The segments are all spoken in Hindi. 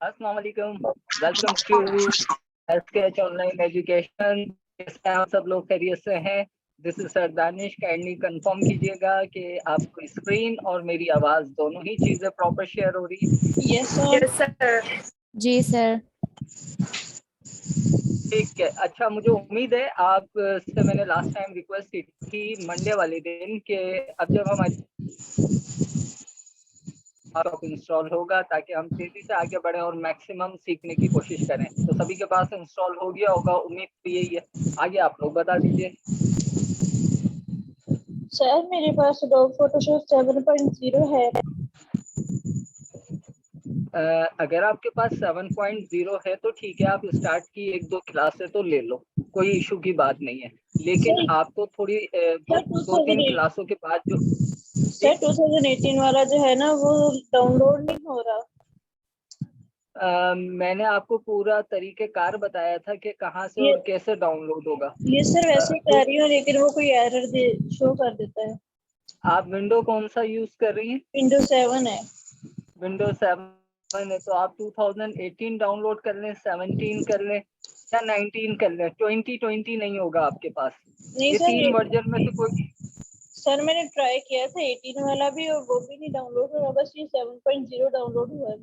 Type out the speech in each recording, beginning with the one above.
अस्सलाम वालेकुम, welcome to SKH online education. कैसे हैं आप सब लोग? खैरियत से हैं? This is sir Danish. Kindly confirm कीजिएगा कि आपको स्क्रीन और मेरी आवाज दोनों ही चीजें प्रॉपर शेयर हो रही है। Yes sir. जी सर। ठीक है, अच्छा, मुझे उम्मीद है आप से मैंने लास्ट टाइम रिक्वेस्ट की थी मंडे वाले दिन कि अब जब हमारी इंस्टॉल होगा ताकि हम तेजी से आगे बढ़े और मैक्सिमम सीखने की कोशिश करें। तो सभी के पास इंस्टॉल हो गया होगा, उम्मीद तो यही है। आगे आप लोग बता दीजिए। सर मेरे पास एडोब फोटोशॉप 7.0 है। अगर आपके पास 7.0 है तो ठीक है, आप स्टार्ट की 1-2 क्लास से तो ले लो, कोई इशू की बात नहीं है। लेकिन सर, आपको थोड़ी सर 2-3 क्लासों के बाद जो सर 2018 वाला जो है ना वो डाउनलोड नहीं हो रहा। मैंने आपको पूरा तरीकेकार बताया था कि कहाँ से ये और कैसे डाउनलोड होगा। ये सर वैसे ही तो कर रही हूँ लेकिन वो कोई एरर दे शो कर देता है। आप विंडो कौन सा यूज कर रही हैं? विंडोज 7 है। विंडोज 7 है तो आप 2018 डाउनलोड कर लें, 17 कर लें या 19 कर लें। 2020 नहीं होगा आपके पास। नहीं ये सर, 3 वर्जन में से कोई। सर मैंने ट्राई किया था 18 वाला भी और वो भी नहीं डाउनलोड हुआ, बस ये 7.0 डाउनलोड हुआ है।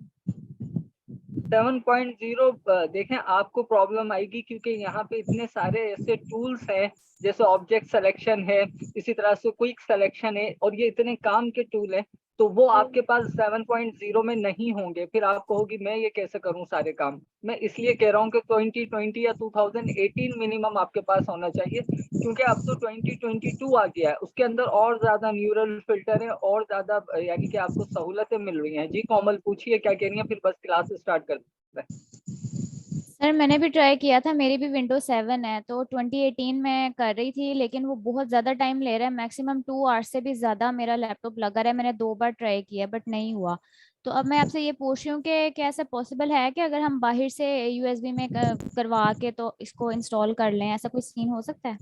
7.0 देखें, आपको प्रॉब्लम आएगी क्योंकि यहाँ पे इतने सारे ऐसे टूल्स हैं, जैसे ऑब्जेक्ट सिलेक्शन है, इसी तरह से क्विक सिलेक्शन है, और ये इतने काम के टूल हैं, तो वो आपके पास 7.0 में नहीं होंगे। फिर आप कहोगी मैं ये कैसे करूं सारे काम। मैं इसलिए कह रहा हूँ कि 2020 या 2018 मिनिमम आपके पास होना चाहिए, क्योंकि अब तो 2022 आ गया है, उसके अंदर और ज्यादा न्यूरल फिल्टर है और ज्यादा, यानी कि आपको सहूलतें मिल रही हैं। जी कोमल, पूछिए क्या कह रही हैं, फिर बस क्लास स्टार्ट कर देते हैं। सर मैंने भी ट्राई किया था, मेरी भी विंडोज 7 है, तो 2018 में कर रही थी, लेकिन वो बहुत ज़्यादा टाइम ले रहा है। मैक्सिमम 2 आवर्स से भी ज़्यादा मेरा लैपटॉप लगा रहा है। मैंने 2 बार ट्राई किया बट नहीं हुआ। तो अब मैं आपसे ये पूछ रही हूँ कि क्या ऐसा पॉसिबल है कि अगर हम बाहर से यूएसबी में करवा के तो इसको इंस्टॉल कर लें? ऐसा कोई सीन हो सकता है?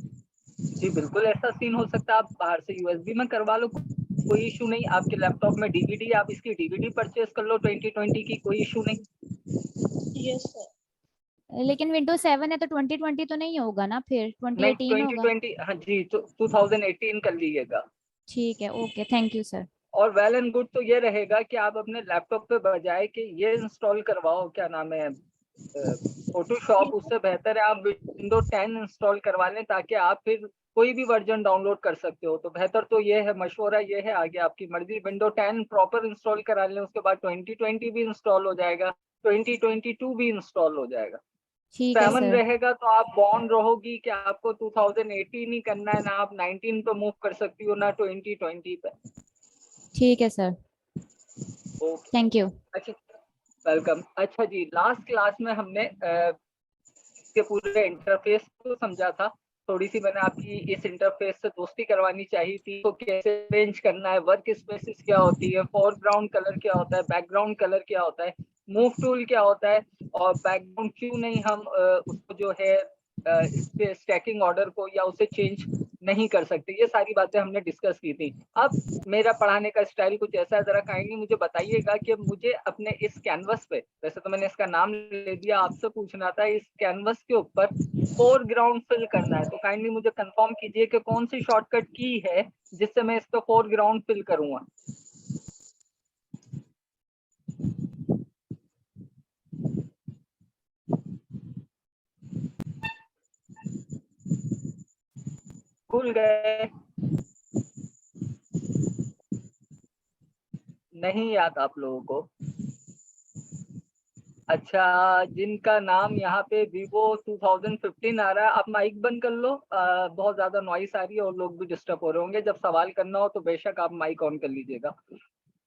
जी बिल्कुल, ऐसा सीन हो सकता है। आप बाहर से यूएसबी में करवा लो, कोई इशू नहीं। आपके लैपटॉप में डीवीडी, आप इसकी डीवीडी परचेज कर लो 2020 की, कोई इशू नहीं। Yes sir. लेकिन विंडोज 7 है तो 2020 तो नहीं होगा ना, फिर नहीं, 2018 होगा। 2020, हाँ जी, तो 2018 कर लीजिएगा। ठीक है, ओके, थैंक यू सर। और वेल एंड गुड तो ये रहेगा कि आप अपने लैपटॉप पे बजाय कि ये इंस्टॉल करवाओ, क्या नाम है, फोटोशॉप, उससे बेहतर है आप विंडो 10 इंस्टॉल करवा लें, ताकि आप फिर कोई भी वर्जन डाउनलोड कर सकते हो। तो बेहतर तो ये है, मशवरा ये है, आगे आपकी मर्जी। विंडो 10 प्रॉपर इंस्टॉल करा लें, उसके बाद 2020 भी इंस्टॉल हो जाएगा, 2022 भी इंस्टॉल हो जाएगा। ठीक है 7 सर। रहेगा तो आप बॉन्ड रहोगी कि आपको 2018 ही करना है, ना आप 19 पे मूव कर सकती हो, ना 2020 पे। ठीक है सर, ओके, थैंक यू। अच्छा, वेलकम। अच्छा जी, लास्ट क्लास में हमने इसके पूरे इंटरफेस को समझा था। थोड़ी सी मैंने आपकी इस इंटरफेस से दोस्ती करवानी चाहिए थी। तो कैसे अरेंज करना है, वर्क स्पेसिस क्या होती है, फोरग्राउंड कलर क्या होता है, बैकग्राउंड कलर क्या होता है, मूव टूल क्या होता है, और बैकग्राउंड क्यों नहीं हम उसको जो है इसके स्टैकिंग ऑर्डर को या उसे चेंज नहीं कर सकते, ये सारी बातें हमने डिस्कस की थी। अब मेरा पढ़ाने का स्टाइल कुछ ऐसा है, जरा काइंडली मुझे बताइएगा कि मुझे अपने इस कैनवस पे, वैसे तो मैंने इसका नाम ले दिया, आपसे पूछना था, इस कैनवस के ऊपर फोरग्राउंड फिल करना है। तो काइंडली मुझे कंफर्म कीजिए कि कौन सी शॉर्टकट की है जिससे मैं इसका फोरग्राउंड फिल करूंगा। भूल गए? नहीं याद आप लोगों को? अच्छा, जिनका नाम यहाँ पे Vivo 2015 आ रहा है, आप माइक बंद कर लो। बहुत ज्यादा नॉइस आ रही है और लोग भी डिस्टर्ब हो रहे होंगे। जब सवाल करना हो तो बेशक आप माइक ऑन कर लीजिएगा।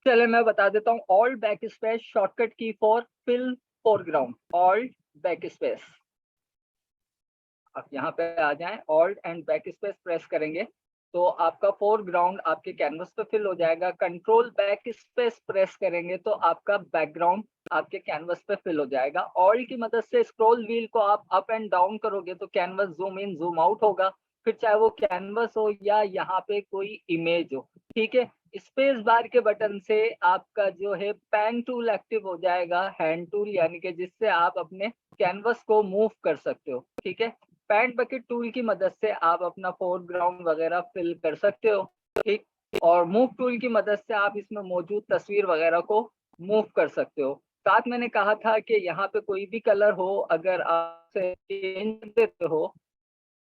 चले, मैं बता देता हूँ। ऑल्ट बैक स्पेस शॉर्टकट की for fill foreground, alt back space. आप यहाँ पे आ जाएं, alt and back space press करेंगे तो आपका फोरग्राउंड आपके कैनवस पे फिल हो जाएगा। कंट्रोल बैक स्पेस प्रेस करेंगे तो आपका बैकग्राउंड आपके कैनवस पे फिल हो जाएगा। ऑल्ट की मदद से स्क्रॉल व्हील को आप अप एंड डाउन करोगे तो canvas zoom in zoom out होगा। फिर चाहे वो कैनवस हो या यहाँ पे कोई इमेज हो, ठीक है। स्पेस बार के बटन से आपका जो है पेन टूल एक्टिव हो जाएगा, हैंड टूल, यानी कि जिससे आप अपने कैनवस को मूव कर सकते हो, ठीक है। पेंट बकेट टूल की मदद से आप अपना फोरग्राउंड वगैरह फिल कर सकते हो, ठीक। और मूव टूल की मदद से आप इसमें मौजूद तस्वीर वगैरह को मूव कर सकते हो। साथ मैंने कहा था कि यहाँ पे कोई भी कलर हो, अगर आप चेंज देते हो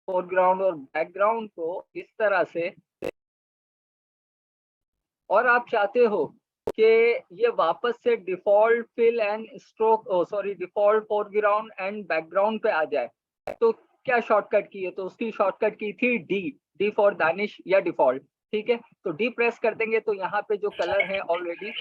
फोरग्राउंड और बैकग्राउंड को इस तरह से, और आप चाहते हो कि ये वापस से default fill and stroke default foreground and background पे आ जाए, तो क्या शॉर्टकट की है? तो उसकी शॉर्टकट की थी डी फॉर दानिश या डिफॉल्ट, ठीक है। तो डी प्रेस कर देंगे तो यहाँ पे जो कलर है ऑलरेडी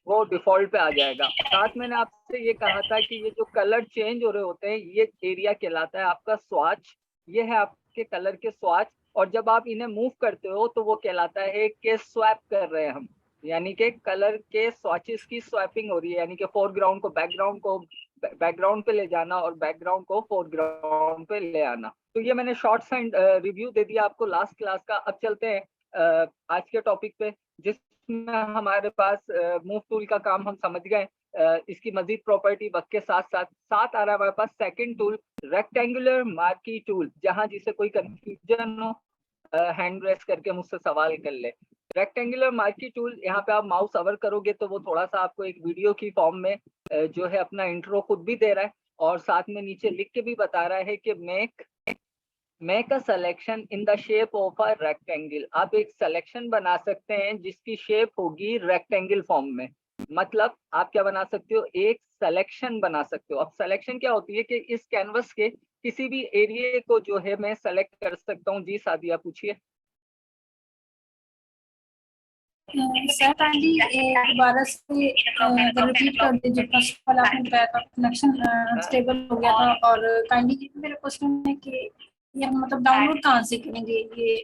वो डिफॉल्ट पे आ जाएगा। साथ मैंने आपसे ये कहा था कि ये जो कलर चेंज हो रहे होते हैं ये एरिया कहलाता है आपका स्वाच, ये है आपके कलर के स्वाच। और जब आप इन्हें मूव करते हो तो वो कहलाता है कि स्वैप कर रहे हैं हम, यानी कि कलर के स्वैचेस की स्वैपिंग हो रही है, यानी कि फोरग्राउंड को बैकग्राउंड पे ले जाना और बैकग्राउंड को फोरग्राउंड पे ले आना। तो ये मैंने शॉर्ट एंड रिव्यू दे दिया आपको लास्ट क्लास का। अब चलते हैं आज के टॉपिक पे, जिसमें हमारे पास मूव टूल का काम हम समझ गए। इसकी मजीद प्रॉपर्टी वक्त के साथ साथ आ रहा है हमारे पास second tool, rectangular marquee tool. जहां जिसे कोई कंफ्यूजन हो हैंड रेस करके मुझसे सवाल कर ले। रेक्टेंगुलर मार्की टूल, यहाँ पे आप माउस अवर करोगे तो वो थोड़ा सा आपको एक वीडियो की फॉर्म में जो है अपना इंट्रो खुद भी दे रहा है, और साथ में नीचे लिख के भी बता रहा है कि make a selection in the shape of a rectangle. आप एक सिलेक्शन बना सकते हैं जिसकी शेप होगी रेक्टेंगल फॉर्म में। मतलब आप क्या बना सकते हो? एक सिलेक्शन बना सकते हो। अब सिलेक्शन क्या होती है कि इस कैनवस के किसी भी एरिया को जो है मैं सेलेक्ट कर सकता हूँ। जी सादिया पूछिए। सर काइंडली दोबारा से रिपीट कर दीजिए। फर्स्ट ऑफ ऑल आपने बताया था कनेक्शन स्टेबल हो गया था, और काइंडली मेरा क्वेश्चन है कि ये मतलब डाउनलोड कहाँ से करेंगे ये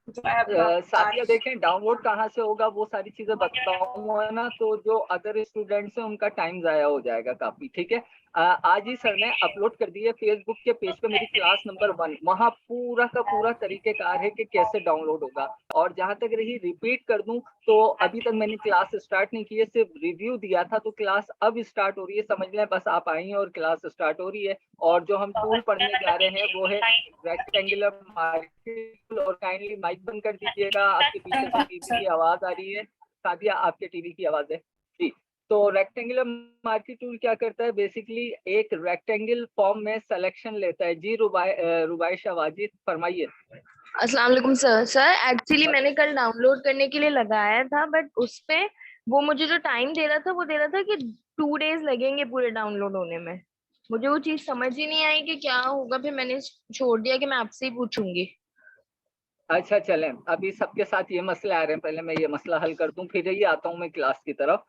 जो ऐप साथिया देखें डाउनलोड कहाँ से होगा, वो सारी चीजें बताऊंगा ना तो जो अदर स्टूडेंट्स हैं उनका टाइम जाया हो जाएगा काफी, ठीक है। आज ही सर ने अपलोड कर दी है फेसबुक के पेज पे मेरी क्लास नंबर 1, वहाँ पूरा का पूरा तरीकेकार है कि कैसे डाउनलोड होगा। और जहां तक रही रिपीट कर दूं तो अभी तक मैंने क्लास स्टार्ट नहीं की है, सिर्फ रिव्यू दिया था। तो क्लास अब स्टार्ट हो रही है, समझ लें बस आप आई हैं और क्लास स्टार्ट हो रही है। और जो हम टूल पढ़ने जा रहे हैं वो है रेक्टेंगुलर मार्की। और काइंडली माइक बंद कर दीजिएगा, आपके पीछे से टीवी की आवाज आ रही है। सादिया आपके टीवी की आवाज है जी। तो रेक्टेंगुलर मार्की टूल क्या करता है? बेसिकली एक रेक्टेंगल फॉर्म में सिलेक्शन लेता है। जी रुबाइशा वाजिद फरमाइए। अस्सलाम वालेकुम सर एक्चुअली मैंने कल डाउनलोड करने के लिए लगाया था, बट उस पे वो मुझे जो टाइम दे रहा था वो दे रहा था कि 2 डेज लगेंगे पूरे डाउनलोड होने में। मुझे वो चीज समझ ही नहीं आई कि क्या होगा, फिर मैंने छोड़ दिया कि मैं आपसे ही पूछूंगी। अच्छा चलें, अभी सबके साथ ये मसले आ रहे हैं, पहले मैं ये मसला हल कर दूं फिर ही आता हूं मैं क्लास की तरफ।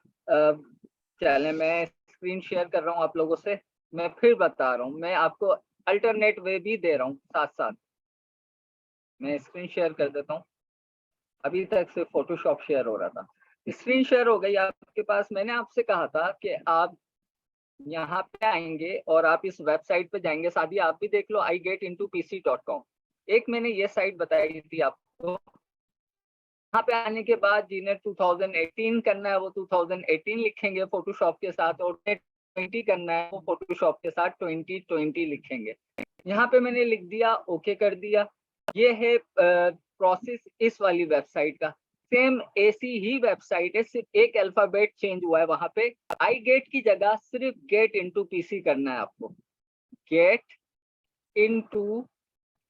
चलें, मैं स्क्रीन शेयर कर रहा हूं आप लोगों से। मैं फिर बता रहा हूं, मैं आपको अल्टरनेट वे भी दे रहा हूं साथ साथ। मैं स्क्रीन शेयर कर देता हूं। अभी तक सिर्फ फोटोशॉप शेयर हो रहा था, स्क्रीन शेयर हो गई आपके पास। मैंने आपसे कहा था कि आप यहाँ पे आएंगे और आप इस वेबसाइट पे जाएंगे। सादी आप भी देख लो, igetintopc.com। एक मैंने ये साइट बताई थी आपको। यहाँ पे आने के बाद जिन्हें 2018 करना है वो 2018 लिखेंगे फोटोशॉप के साथ, और 2020 करना है वो फोटोशॉप के साथ 2020 लिखेंगे। यहाँ पे मैंने लिख दिया, ओके कर दिया। ये है प्रोसेस इस वाली वेबसाइट का। सेम ऐसी ही वेबसाइट है, सिर्फ एक अल्फाबेट चेंज हुआ है। वहां पे आई गेट की जगह सिर्फ गेट इनटू पीसी करना है आपको। Get into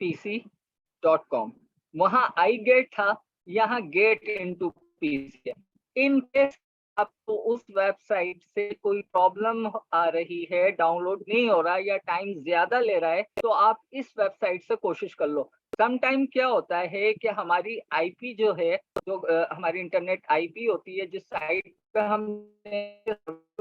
pc.com। वहां आई गेट था, यहाँ गेट इनटू पीसी है। इन केस आपको उस वेबसाइट से कोई प्रॉब्लम आ रही है, डाउनलोड नहीं हो रहा या टाइम ज्यादा ले रहा है, तो आप इस वेबसाइट से कोशिश कर लो। सम टाइम क्या होता है कि हमारी आईपी जो है, जो हमारी इंटरनेट आईपी होती है, जिस साइट पे हम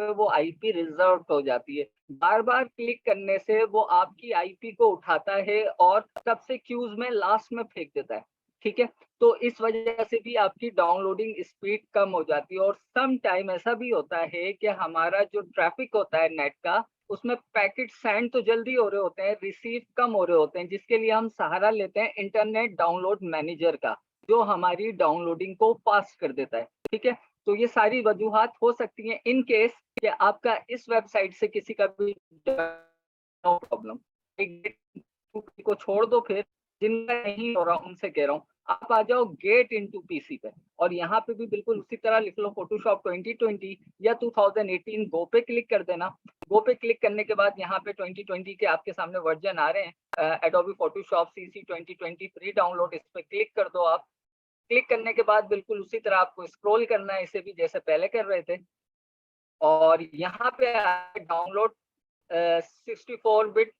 वो आईपी रिजर्व हो जाती है। बार बार क्लिक करने से वो आपकी आईपी को उठाता है और सबसे क्यूज में लास्ट में फेंक देता है, ठीक है। तो इस वजह से भी आपकी डाउनलोडिंग स्पीड कम हो जाती है। और सम टाइम ऐसा भी होता है कि हमारा जो ट्रैफिक होता है नेट का, उसमें पैकेट सेंड तो जल्दी हो रहे होते हैं, रिसीव कम हो रहे होते हैं, जिसके लिए हम सहारा लेते हैं इंटरनेट डाउनलोड मैनेजर का, जो हमारी डाउनलोडिंग को फास्ट कर देता है। ठीक है, तो ये सारी वजूहात हो सकती हैं इन केस कि आपका इस वेबसाइट से किसी का भी नो प्रॉब्लम। को छोड़ दो, फिर जिनका नहीं हो रहा उनसे कह रहा हूँ, आप आ जाओ गेट इनटू पीसी पे, और यहाँ पे भी बिल्कुल उसी तरह लिख लो फोटोशॉप 2020 या 2018, गो पे क्लिक कर देना। गो पे क्लिक करने के बाद यहाँ पे 2020 के आपके सामने वर्जन आ रहे हैं, Adobe Photoshop CC 2020 free download, इस पे क्लिक कर दो आप। क्लिक करने के बाद बिल्कुल उसी तरह आपको स्क्रॉल करना है, इसे भी जैसे पहले कर रहे थे, और यहाँ पे डाउनलोड 64 बिट,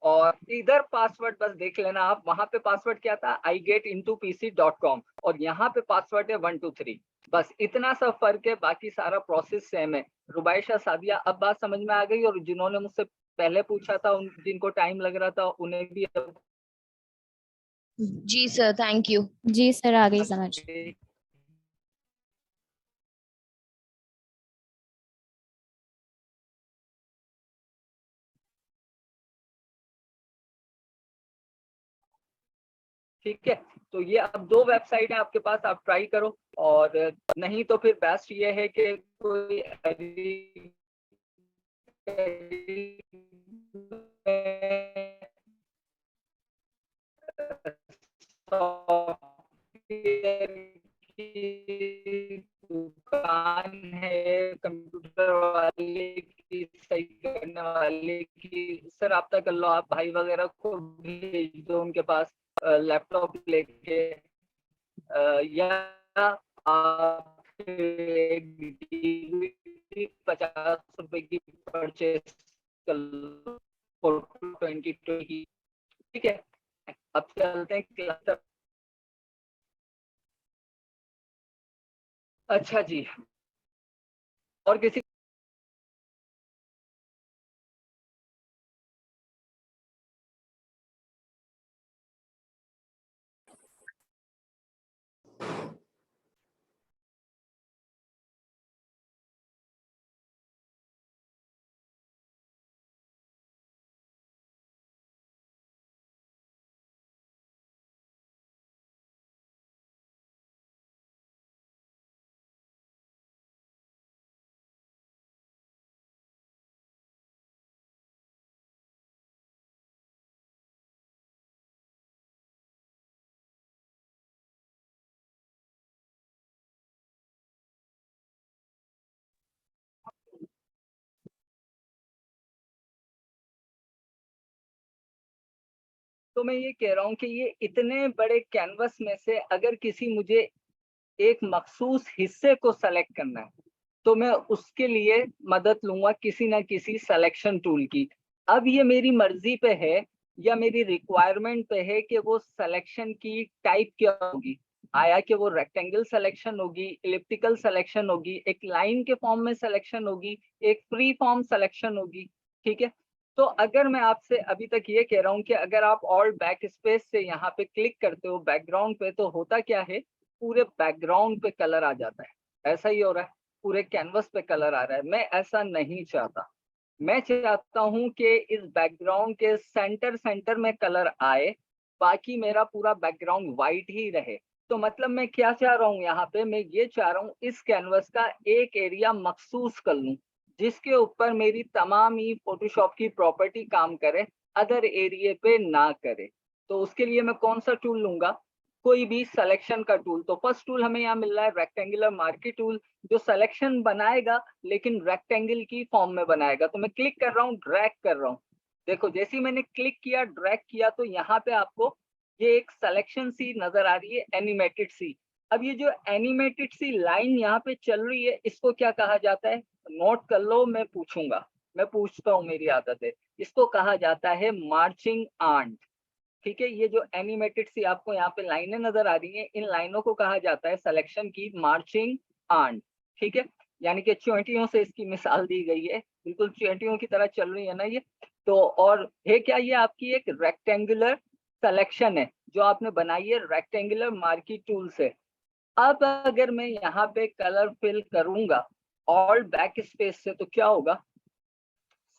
और इधर पासवर्ड बस देख लेना आप, वहां पे पासवर्ड क्या था, igetintopc.com, और यहाँ पे पासवर्ड है 123। बस इतना सा फर्क है, बाकी सारा प्रोसेस सेम है। रुबाइशा, सादिया, अब बात समझ में आ गई? और जिन्होंने मुझसे पहले पूछा था, जिनको टाइम लग रहा था, उन्हें भी जी सर, थैंक यू। जी सर, आ गई समझ। ठीक है, तो ये अब 2 वेबसाइट है आपके पास, आप ट्राई करो, और नहीं तो फिर बेस्ट ये है कि कोई दुकान है कंप्यूटर वाले की, सही करने वाले की, उससे रब्ता कर लो आप, भाई वगैरह को भेज दो उनके पास लैपटॉप लेके, या आप 50 रुपए की परचेस कर लो 2020। ठीक है, अब चलते हैं क्लास। अच्छा जी, और किसी तो मैं ये कह रहा हूँ कि ये इतने बड़े कैनवस में से अगर किसी मुझे एक मखसूस हिस्से को सेलेक्ट करना है, तो मैं उसके लिए मदद लूंगा किसी ना किसी सिलेक्शन टूल की। अब ये मेरी मर्जी पे है या मेरी रिक्वायरमेंट पे है कि वो सिलेक्शन की टाइप क्या होगी, आया कि वो रेक्टेंगल सिलेक्शन होगी, इलिप्टिकल सिलेक्शन होगी, एक लाइन के फॉर्म में सिलेक्शन होगी, एक फ्री फॉर्म सिलेक्शन होगी। ठीक है, तो अगर मैं आपसे अभी तक ये कह रहा हूँ कि अगर आप ऑल बैक स्पेस से यहाँ पे क्लिक करते हो बैकग्राउंड पे, तो होता क्या है, पूरे बैकग्राउंड पे कलर आ जाता है। ऐसा ही हो रहा है, पूरे कैनवस पे कलर आ रहा है। मैं ऐसा नहीं चाहता, मैं चाहता हूं कि इस बैकग्राउंड के सेंटर में कलर आए, बाकी मेरा पूरा बैकग्राउंड वाइट ही रहे। तो मतलब मैं क्या चाह रहा हूँ यहाँ पे, मैं ये चाह रहा हूँ इस कैनवस का एक एरिया मखसूस कर लूं, जिसके ऊपर मेरी तमाम ही फोटोशॉप की प्रॉपर्टी काम करे, अदर एरिया पे ना करे। तो उसके लिए मैं कौन सा टूल लूंगा, कोई भी सिलेक्शन का टूल। तो फर्स्ट टूल हमें यहाँ मिल रहा है रेक्टेंगुलर मार्की टूल, जो सिलेक्शन बनाएगा लेकिन रेक्टेंगल की फॉर्म में बनाएगा। तो मैं क्लिक कर रहा हूँ, ड्रैग कर रहा हूँ, देखो जैसे ही मैंने क्लिक किया, ड्रैग किया, तो यहाँ पे आपको ये एक सिलेक्शन सी नजर आ रही है, एनिमेटेड सी। अब ये जो एनिमेटेड सी लाइन यहाँ पे चल रही है, इसको क्या कहा जाता है, नोट कर लो, मैं पूछूंगा, मैं पूछता हूँ, मेरी आदत है। इसको कहा जाता है मार्चिंग आर्ट। ठीक है, ये जो एनिमेटेड सी आपको यहाँ पे लाइनें नजर आ रही हैं, इन लाइनों को कहा जाता है सिलेक्शन की मार्चिंग आर्ट। ठीक है, यानी कि चींटियों से इसकी मिसाल दी गई है, बिल्कुल चींटियों की तरह चल रही है ना ये। तो और है क्या, ये आपकी एक रेक्टेंगुलर सिलेक्शन है जो आपने बनाई है रेक्टेंगुलर मार्की टूल से। अब अगर मैं यहाँ पे कलर फिल करूंगा ऑल बैक स्पेस से, तो क्या होगा,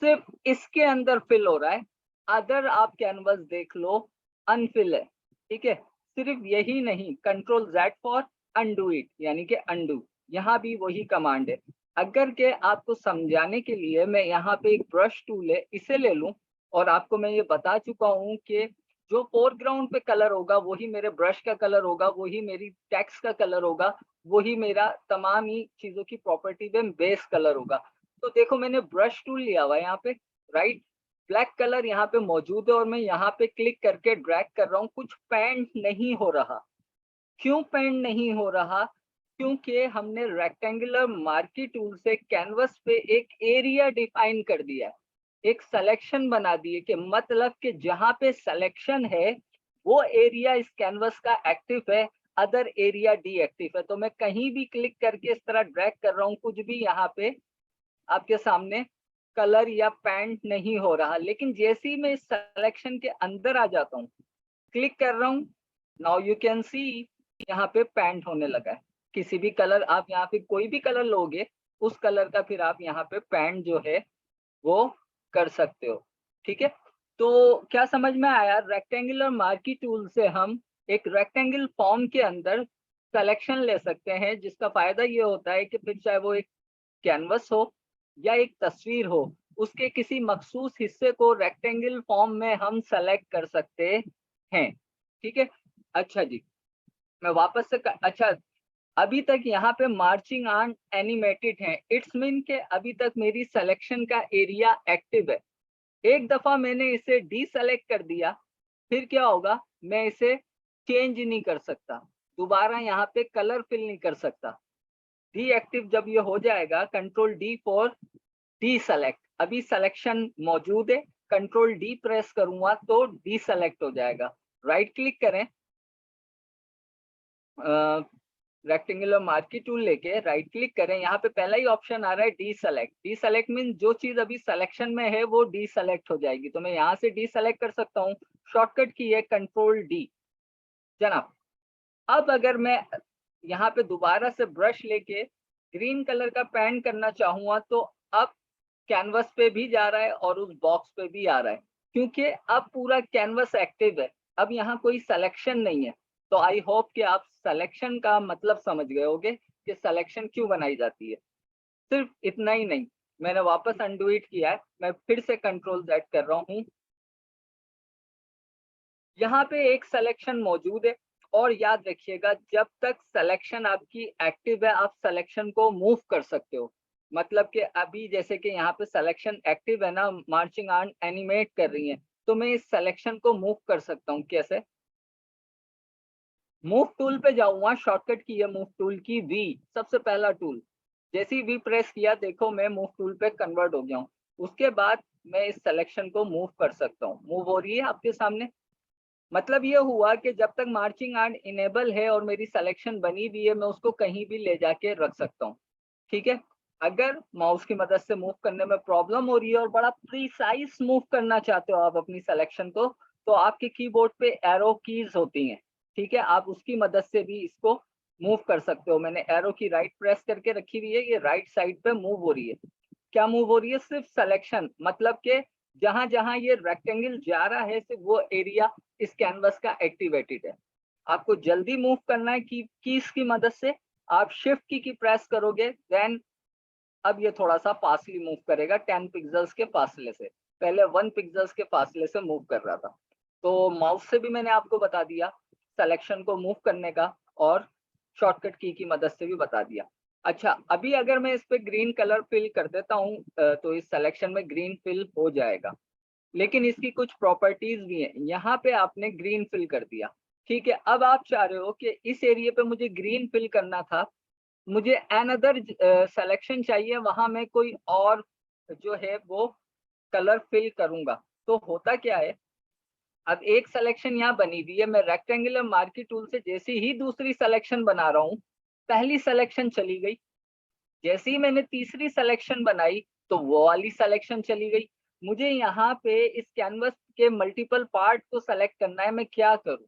सिर्फ इसके अंदर फिल हो रहा है, अदर आप कैनवस देख लो अनफिल है, ठीक है। सिर्फ यही नहीं, control Z for undo it, यानी कि अनडू, यहाँ भी वही कमांड है। अगर के आपको समझाने के लिए मैं यहाँ पे एक ब्रश टूल है, इसे ले लूं और आपको मैं ये बता चुका हूँ कि जो फोरग्राउंड पे कलर होगा वही मेरे ब्रश का कलर होगा, वही मेरी टेक्स्ट का कलर होगा, वही मेरा तमाम ही चीजों की प्रॉपर्टी में बेस कलर होगा। तो देखो मैंने ब्रश टूल लिया हुआ है यहाँ पे, राइट, ब्लैक कलर यहाँ पे मौजूद है और मैं यहाँ पे क्लिक करके ड्रैग कर रहा हूँ, कुछ पेंट नहीं हो रहा। क्यों पेंट नहीं हो रहा? क्योंकि हमने रेक्टेंगुलर मार्की टूल से कैनवस पे एक एरिया डिफाइन कर दिया, एक सिलेक्शन बना दिए, कि मतलब कि जहां पे सिलेक्शन है वो एरिया इस कैनवस का एक्टिव है, अदर एरिया डीएक्टिव है। तो मैं कहीं भी क्लिक करके इस तरह ड्रैग कर रहा हूँ, कुछ भी यहाँ पे आपके सामने कलर या पेंट नहीं हो रहा। लेकिन जैसे ही मैं इस सिलेक्शन के अंदर आ जाता हूँ, क्लिक कर रहा हूँ, नाउ यू कैन सी यहाँ पे पेंट होने लगा है। किसी भी कलर आप यहाँ पे कोई भी कलर लोगे, उस कलर का फिर आप यहाँ पे पेंट जो है वो कर सकते हो, ठीक है। तो क्या समझ में आया? रेक्टेंगुलर मार्की टूल से हम एक रेक्टेंगल फॉर्म के अंदर सिलेक्शन ले सकते हैं, जिसका फायदा ये होता है कि फिर चाहे वो एक कैनवस हो या एक तस्वीर हो, उसके किसी मखसूस हिस्से को रेक्टेंगल फॉर्म में हम सेलेक्ट कर सकते हैं, ठीक है। अच्छा जी, मैं वापस से अच्छा, अभी तक यहाँ पे मार्चिंग ऑन एनिमेटेड है, इट्स मीन के अभी तक मेरी सिलेक्शन का एरिया एक्टिव है। एक दफा मैंने इसे डीसेलेक्ट कर दिया, फिर क्या होगा, मैं इसे चेंज नहीं कर सकता, दोबारा यहाँ पे कलर फिल नहीं कर सकता। डीएक्टिव जब ये हो जाएगा, कंट्रोल डी फॉर डीसेलेक्ट, अभी सिलेक्शन मौजूद है, कंट्रोल डी प्रेस करूंगा तो डीसेलेक्ट हो जाएगा। राइट क्लिक करें, रेक्टेंगुलर मार्की टूल लेके राइट क्लिक करें, यहाँ पे पहला ही ऑप्शन आ रहा है डीसेलेक्ट। डीसेलेक्ट मीन जो चीज अभी सिलेक्शन में है वो डीसेलेक्ट हो जाएगी, तो मैं यहाँ से डीसेलेक्ट कर सकता हूँ। शॉर्टकट की है कंट्रोल डी जनाब। अब अगर मैं यहाँ पे दोबारा से ब्रश लेके ग्रीन कलर का पेंट करना चाहूंगा, तो अब कैनवस पे भी जा रहा है और उस बॉक्स पे भी आ रहा है, क्योंकि अब पूरा कैनवस एक्टिव है, अब यहाँ कोई सिलेक्शन नहीं है। तो आई होप कि आप सिलेक्शन का मतलब समझ गए होगे कि सिलेक्शन क्यों बनाई जाती है। सिर्फ इतना ही नहीं, मैंने वापस अनडू इट किया है, मैं फिर से कंट्रोल Z कर रहा हूँ। यहाँ पे एक सिलेक्शन मौजूद है, और याद रखिएगा जब तक सिलेक्शन आपकी एक्टिव है आप सिलेक्शन को मूव कर सकते हो। मतलब कि अभी जैसे कि यहाँ पे सिलेक्शन एक्टिव है ना, मार्चिंग ऑन एनिमेट कर रही है, तो मैं इस सिलेक्शन को मूव कर सकता हूँ। कैसे? मूव टूल पे जाऊंगा, शॉर्टकट की है मूव टूल की V, सबसे पहला टूल। जैसे ही V प्रेस किया, देखो मैं मूव टूल पे कन्वर्ट हो गया हूँ। उसके बाद मैं इस सिलेक्शन को मूव कर सकता हूँ, मूव हो रही है आपके सामने। मतलब ये हुआ कि जब तक मार्चिंग ऑन इनेबल है और मेरी सिलेक्शन बनी हुई है, मैं उसको कहीं भी ले जाके रख सकता हूँ, ठीक है। अगर माउस की मदद से मूव करने में प्रॉब्लम हो रही है और बड़ा प्रिसाइज मूव करना चाहते हो आप अपनी सिलेक्शन को, तो आपके कीबोर्ड पे एरो कीज होती हैं, ठीक है, आप उसकी मदद से भी इसको मूव कर सकते हो। मैंने एरो की राइट प्रेस करके रखी हुई है, ये राइट साइड पे मूव हो रही है। क्या मूव हो रही है? सिर्फ सिलेक्शन, मतलब के जहां जहां ये रेक्टेंगल जा रहा है सिर्फ वो एरिया इस कैनवस का एक्टिवेटेड है। आपको जल्दी मूव करना है कीज की मदद से, आप शिफ्ट की प्रेस करोगे, देन अब ये थोड़ा सा फासली मूव करेगा 10 पिक्सल्स के फासले से, पहले 1 पिक्सल्स के फासले से मूव कर रहा था। तो माउस से भी मैंने आपको बता दिया सिलेक्शन को मूव करने का, और शॉर्टकट की मदद से भी बता दिया। अच्छा, अभी अगर मैं इस पे ग्रीन कलर फिल कर देता हूँ तो इस सिलेक्शन में ग्रीन फिल हो जाएगा, लेकिन इसकी कुछ प्रॉपर्टीज भी हैं। यहाँ पे आपने ग्रीन फिल कर दिया, ठीक है। अब आप चाह रहे हो कि इस एरिया पे मुझे ग्रीन फिल करना था, मुझे अनदर सिलेक्शन चाहिए, वहां मैं कोई और जो है वो कलर फिल करूंगा। तो होता क्या है, अब एक सिलेक्शन यहाँ बनी हुई है, मैं रेक्टेंगुलर मार्की टूल से जैसे ही दूसरी सिलेक्शन बना रहा हूँ, पहली सिलेक्शन चली गई, जैसे ही मैंने तीसरी सिलेक्शन बनाई तो वो वाली सिलेक्शन चली गई। मुझे यहाँ पे इस कैनवस के मल्टीपल पार्ट को सेलेक्ट करना है, मैं क्या करूँ?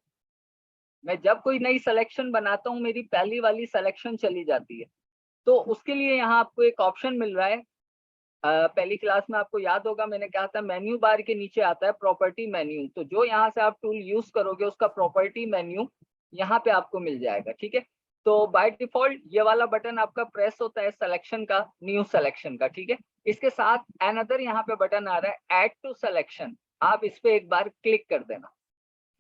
मैं जब कोई नई सिलेक्शन बनाता हूँ मेरी पहली वाली सिलेक्शन चली जाती है, तो उसके लिए यहाँ आपको एक ऑप्शन मिल रहा है पहली क्लास में आपको याद होगा मैंने कहा था मेन्यू बार के नीचे आता है प्रॉपर्टी मेन्यू, तो जो यहाँ से आप टूल यूज करोगे उसका प्रॉपर्टी मेन्यू यहाँ पे आपको मिल जाएगा। ठीक है, तो बाय डिफॉल्ट ये वाला बटन आपका प्रेस होता है सिलेक्शन का, न्यू सिलेक्शन का। ठीक है, इसके साथ अनदर यहाँ पे बटन आ रहा है ऐड टू सिलेक्शन, आप इस पे एक बार क्लिक कर देना।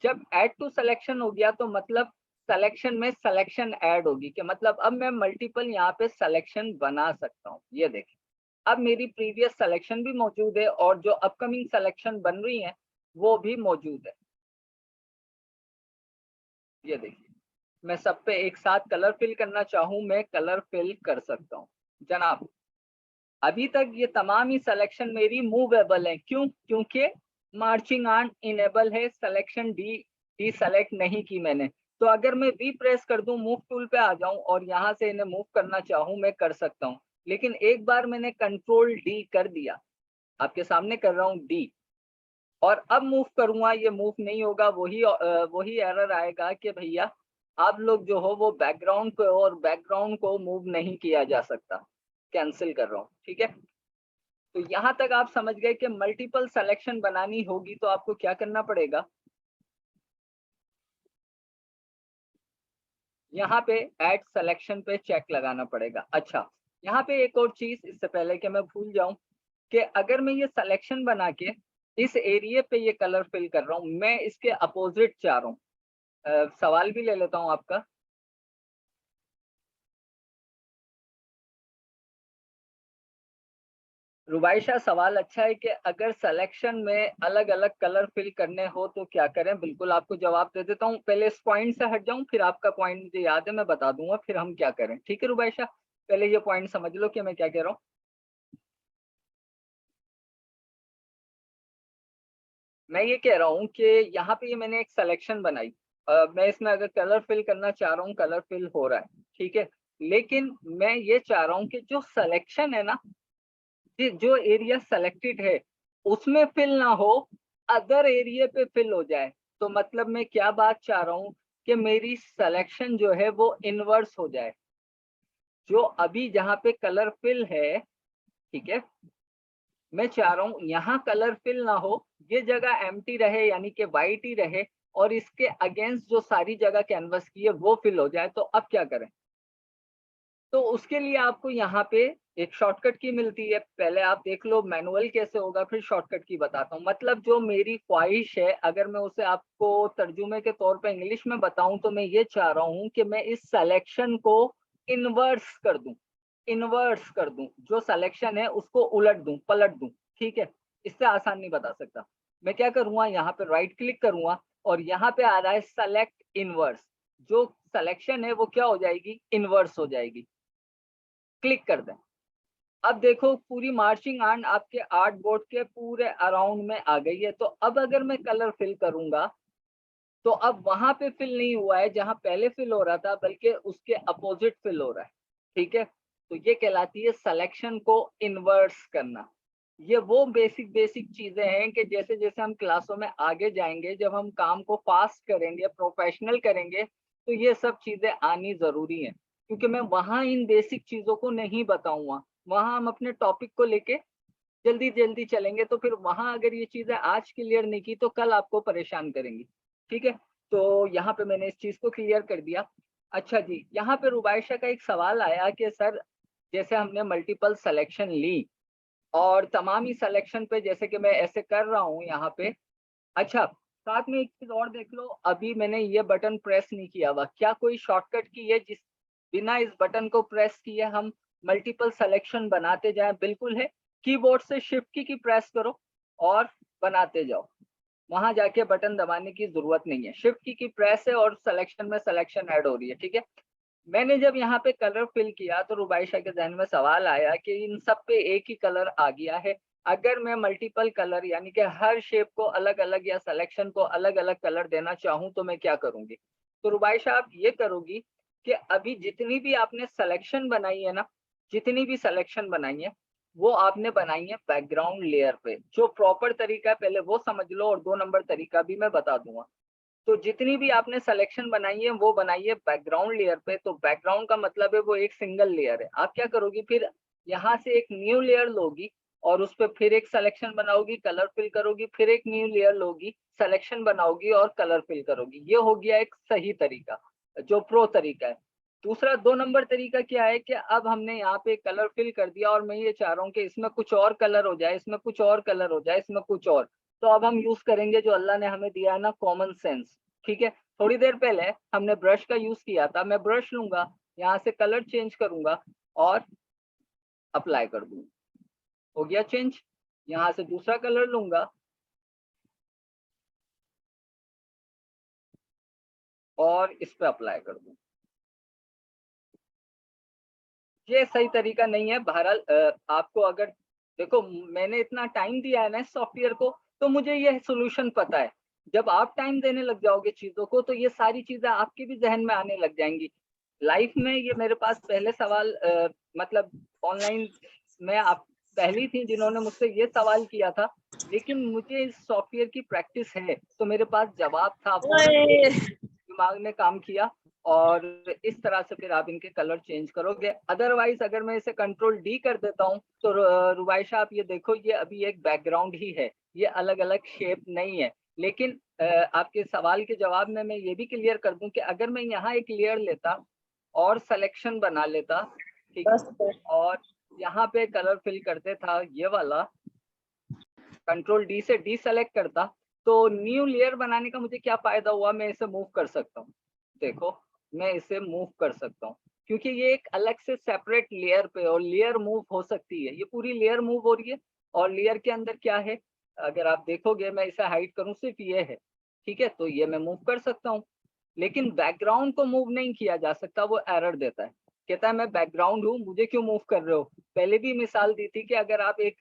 जब ऐड टू सिलेक्शन हो गया तो मतलब सिलेक्शन में सिलेक्शन ऐड होगी, कि मतलब अब मैं मल्टीपल यहाँ पे सिलेक्शन बना सकता हूँ। ये देखिए अब मेरी प्रीवियस सिलेक्शन भी मौजूद है और जो अपकमिंग सिलेक्शन बन रही है वो भी मौजूद है। ये देखिए मैं सब पे एक साथ कलर फिल करना चाहूँ मैं कलर फिल कर सकता हूँ जनाब। अभी तक ये तमाम ही सिलेक्शन मेरी मूवेबल है, क्यों? क्योंकि मार्चिंग ऑन इनेबल है, सिलेक्शन डी सेलेक्ट नहीं की मैंने। तो अगर मैं वी प्रेस कर दूं, मूव टूल पे आ जाऊं और यहाँ से इन्हें मूव करना चाहूं मैं कर सकता हूं, लेकिन एक बार मैंने कंट्रोल डी कर दिया, आपके सामने कर रहा हूँ डी, और अब मूव करूंगा ये मूव नहीं होगा, वही एरर आएगा कि भैया आप लोग जो हो वो बैकग्राउंड पे हो और बैकग्राउंड को मूव नहीं किया जा सकता, कैंसिल कर रहा हूँ। ठीक है, तो यहाँ तक आप समझ गए कि मल्टीपल सिलेक्शन बनानी होगी तो आपको क्या करना पड़ेगा, यहाँ पे ऐड सिलेक्शन पे चेक लगाना पड़ेगा। अच्छा, यहाँ पे एक और चीज इससे पहले कि मैं भूल जाऊं, कि अगर मैं ये सिलेक्शन बना के इस एरिया पे ये कलर फिल कर रहा हूँ, मैं इसके अपोजिट चाह रहा हूँ। सवाल भी ले लेता हूँ आपका। रुबाइशा सवाल अच्छा है कि अगर सिलेक्शन में अलग अलग कलर फिल करने हो तो क्या करें। बिल्कुल आपको जवाब दे देता हूँ, पहले इस पॉइंट से हट जाऊं फिर आपका पॉइंट मुझे याद है मैं बता दूंगा फिर हम क्या करें। ठीक है रुबाइशा, पहले ये पॉइंट समझ लो कि मैं क्या कह रहा हूँ। मैं ये कह रहा हूँ कि यहाँ पे ये मैंने एक सिलेक्शन बनाई, मैं इसमें अगर कलर फिल करना चाह रहा हूँ कलर फिल हो रहा है, ठीक है, लेकिन मैं ये चाह रहा हूँ कि जो सिलेक्शन है ना, जो एरिया सेलेक्टेड है उसमें फिल ना हो, अदर एरिया पे फिल हो जाए। तो मतलब मैं क्या बात चाह रहा हूँ कि मेरी सिलेक्शन जो है वो इनवर्स हो जाए, जो अभी जहाँ पे कलर फिल है, ठीक है, मैं चाह रहा हूँ यहाँ कलर फिल ना हो, ये जगह एम्प्टी रहे यानी कि वाइट ही रहे, और इसके अगेंस्ट जो सारी जगह कैनवस की है वो फिल हो जाए। तो अब क्या करें? तो उसके लिए आपको यहाँ पे एक शॉर्टकट की मिलती है, पहले आप देख लो मैनुअल कैसे होगा फिर शॉर्टकट की बताता हूँ। मतलब जो मेरी ख्वाहिश है अगर मैं उसे आपको तर्जुमे के तौर पे इंग्लिश में बताऊं तो मैं ये चाह रहा हूँ कि मैं इस सिलेक्शन को इनवर्स कर दूं, इनवर्स कर दूं, जो सिलेक्शन है उसको उलट दूं, पलट दूं। ठीक है, इससे आसान नहीं बता सकता। मैं क्या करूंगा, यहाँ पे राइट क्लिक करूंगा और यहाँ पे आ रहा है सेलेक्ट इनवर्स, जो सिलेक्शन है वो क्या हो जाएगी, इनवर्स हो जाएगी। क्लिक कर दें। अब देखो पूरी मार्चिंग ऑन आपके आर्ट बोर्ड के पूरे अराउंड में आ गई है। तो अब अगर मैं कलर फिल करूंगा तो अब वहां पे फिल नहीं हुआ है जहां पहले फिल हो रहा था, बल्कि उसके अपोजिट फिल हो रहा है। ठीक है, तो ये कहलाती है सिलेक्शन को इन्वर्स करना। ये वो बेसिक बेसिक चीजें हैं कि जैसे जैसे हम क्लासों में आगे जाएंगे, जब हम काम को फास्ट करेंगे, प्रोफेशनल करेंगे, तो ये सब चीजें आनी जरूरी हैं, क्योंकि मैं वहां इन बेसिक चीजों को नहीं बताऊंगा। वहां हम अपने टॉपिक को लेके जल्दी जल्दी चलेंगे, तो फिर वहां अगर ये चीजें आज क्लियर नहीं की तो कल आपको परेशान करेंगी। ठीक है, तो यहाँ पे मैंने इस चीज को क्लियर कर दिया। अच्छा जी, यहाँ पे रुबाइशा का एक सवाल आया कि सर जैसे हमने मल्टीपल सिलेक्शन ली और तमाम ही सिलेक्शन पे जैसे कि मैं ऐसे कर रहा हूँ यहाँ पे, अच्छा साथ में एक चीज और देख लो, अभी मैंने ये बटन प्रेस नहीं किया हुआ, क्या कोई शॉर्टकट की है जिस बिना इस बटन को प्रेस किए हम मल्टीपल सिलेक्शन बनाते जाएं? बिल्कुल है, कीबोर्ड से शिफ्ट की प्रेस करो और बनाते जाओ, वहां जाके बटन दबाने की जरूरत नहीं है, शिफ्ट की प्रेस है और सिलेक्शन में सिलेक्शन ऐड हो रही है। ठीक है, मैंने जब यहाँ पे कलर फिल किया तो रुबाइशा के जहन में सवाल आया कि इन सब पे एक ही कलर आ गया है, अगर मैं मल्टीपल कलर यानी कि हर शेप को अलग अलग या सिलेक्शन को अलग अलग कलर देना चाहूँ तो मैं क्या करूंगी? तो रुबाइशा आप ये करोगी कि अभी जितनी भी आपने सिलेक्शन बनाई है ना, जितनी भी सिलेक्शन बनाई है वो आपने बनाई है बैकग्राउंड लेयर पे। जो प्रॉपर तरीका है पहले वो समझ लो और 2 नंबर तरीका भी मैं बता दूंगा। तो जितनी भी आपने सिलेक्शन बनाई है वो बनाई है बैकग्राउंड लेयर पे। तो बैकग्राउंड का मतलब है वो एक सिंगल लेयर है। आप क्या करोगी फिर, यहाँ से एक न्यू लेयर लोगी और उस पर फिर एक सिलेक्शन बनाओगी, कलर फिल करोगी, फिर एक न्यू लेयर लोगी, सिलेक्शन बनाओगी और कलर फिल करोगी। ये हो गया एक सही तरीका, जो प्रो तरीका है। दूसरा 2 नंबर तरीका क्या है कि अब हमने यहाँ पे कलर फिल कर दिया और मैं ये चाह रहा हूँ कि इसमें कुछ और कलर हो जाए, इसमें कुछ और कलर हो जाए, इसमें कुछ और। तो अब हम यूज करेंगे जो अल्लाह ने हमें दिया है ना, कॉमन सेंस। ठीक है, थोड़ी देर पहले हमने ब्रश का यूज किया था। मैं ब्रश लूंगा, यहाँ से कलर चेंज करूंगा और अप्लाई कर दूंगा, हो गया चेंज। यहाँ से दूसरा कलर लूंगा और इस पे अप्लाई कर दूंगा। ये सही तरीका नहीं है। बहरहाल आपको अगर देखो, मैंने इतना टाइम दिया है ना इस सॉफ्टवेयर को, तो मुझे ये सोल्यूशन पता है। जब आप टाइम देने लग जाओगे चीजों को, तो ये सारी चीजें आपके भी जहन में आने लग जाएंगी। लाइफ में ये मेरे पास पहले सवाल मतलब ऑनलाइन में आप पहली थी जिन्होंने मुझसे ये सवाल किया था, लेकिन मुझे इस सॉफ्टवेयर की प्रैक्टिस है, तो मेरे पास जवाब था। दिमाग ने काम किया और इस तरह से फिर आप इनके कलर चेंज करोगे। अदरवाइज अगर मैं इसे कंट्रोल डी कर देता हूँ, तो रुबाइशा आप ये देखो, ये अभी एक बैकग्राउंड ही है, ये अलग अलग शेप नहीं है। लेकिन आपके सवाल के जवाब में मैं ये भी क्लियर कर दूं कि अगर मैं यहाँ एक लेयर लेता और सिलेक्शन बना लेता, ठीक है, और यहाँ पे कलर फिल करते था ये वाला, कंट्रोल डी से डी सेलेक्ट करता, तो न्यू लेयर बनाने का मुझे क्या फायदा हुआ? मैं इसे मूव कर सकता हूँ। देखो, मैं इसे मूव कर सकता हूँ क्योंकि ये एक अलग से सेपरेट लेयर पे, और लेयर मूव हो सकती है। ये पूरी लेयर मूव हो रही है और लेयर के अंदर क्या है, अगर आप देखोगे, मैं इसे हाइड करूँ, सिर्फ ये है, ठीक है, तो ये मैं मूव कर सकता हूँ। लेकिन बैकग्राउंड को मूव नहीं किया जा सकता, वो एरर देता है, कहता है मैं बैकग्राउंड हूँ, मुझे क्यों मूव कर रहे हो। पहले भी मिसाल दी थी कि अगर आप एक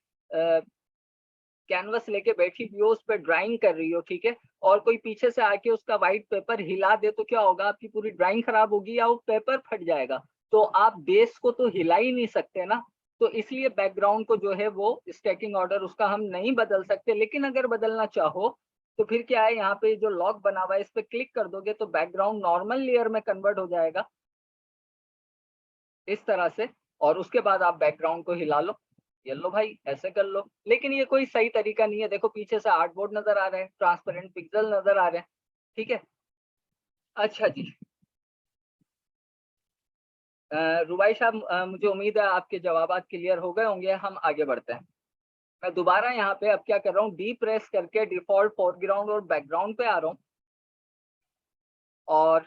कैनवस लेके बैठी हुई हो, उस पर ड्राइंग कर रही हो, ठीक है, और कोई पीछे से आके उसका व्हाइट पेपर हिला दे, तो क्या होगा? आपकी पूरी ड्राइंग खराब होगी या वो पेपर फट जाएगा। तो आप बेस को तो हिला ही नहीं सकते ना, तो इसलिए बैकग्राउंड को जो है वो स्टैकिंग ऑर्डर उसका हम नहीं बदल सकते। लेकिन अगर बदलना चाहो तो फिर क्या है, यहाँ पे जो लॉक बना हुआ है इस पे क्लिक कर दोगे तो बैकग्राउंड नॉर्मल लेयर में कन्वर्ट हो जाएगा इस तरह से, और उसके बाद आप बैकग्राउंड को हिला लो, ये लो भाई, ऐसे कर लो। लेकिन ये कोई सही तरीका नहीं है। देखो पीछे से आर्टबोर्ड नजर आ रहे हैं, ट्रांसपेरेंट पिक्सल नजर आ रहे हैं, ठीक है। अच्छा जी, रुबाई साहब, मुझे उम्मीद है आपके जवाब क्लियर हो गए होंगे। हम आगे बढ़ते हैं। मैं दोबारा यहाँ पे अब क्या कर रहा हूँ, डी प्रेस करके डिफॉल्ट फोरग्राउंड और बैकग्राउंड पे आ रहा हूँ और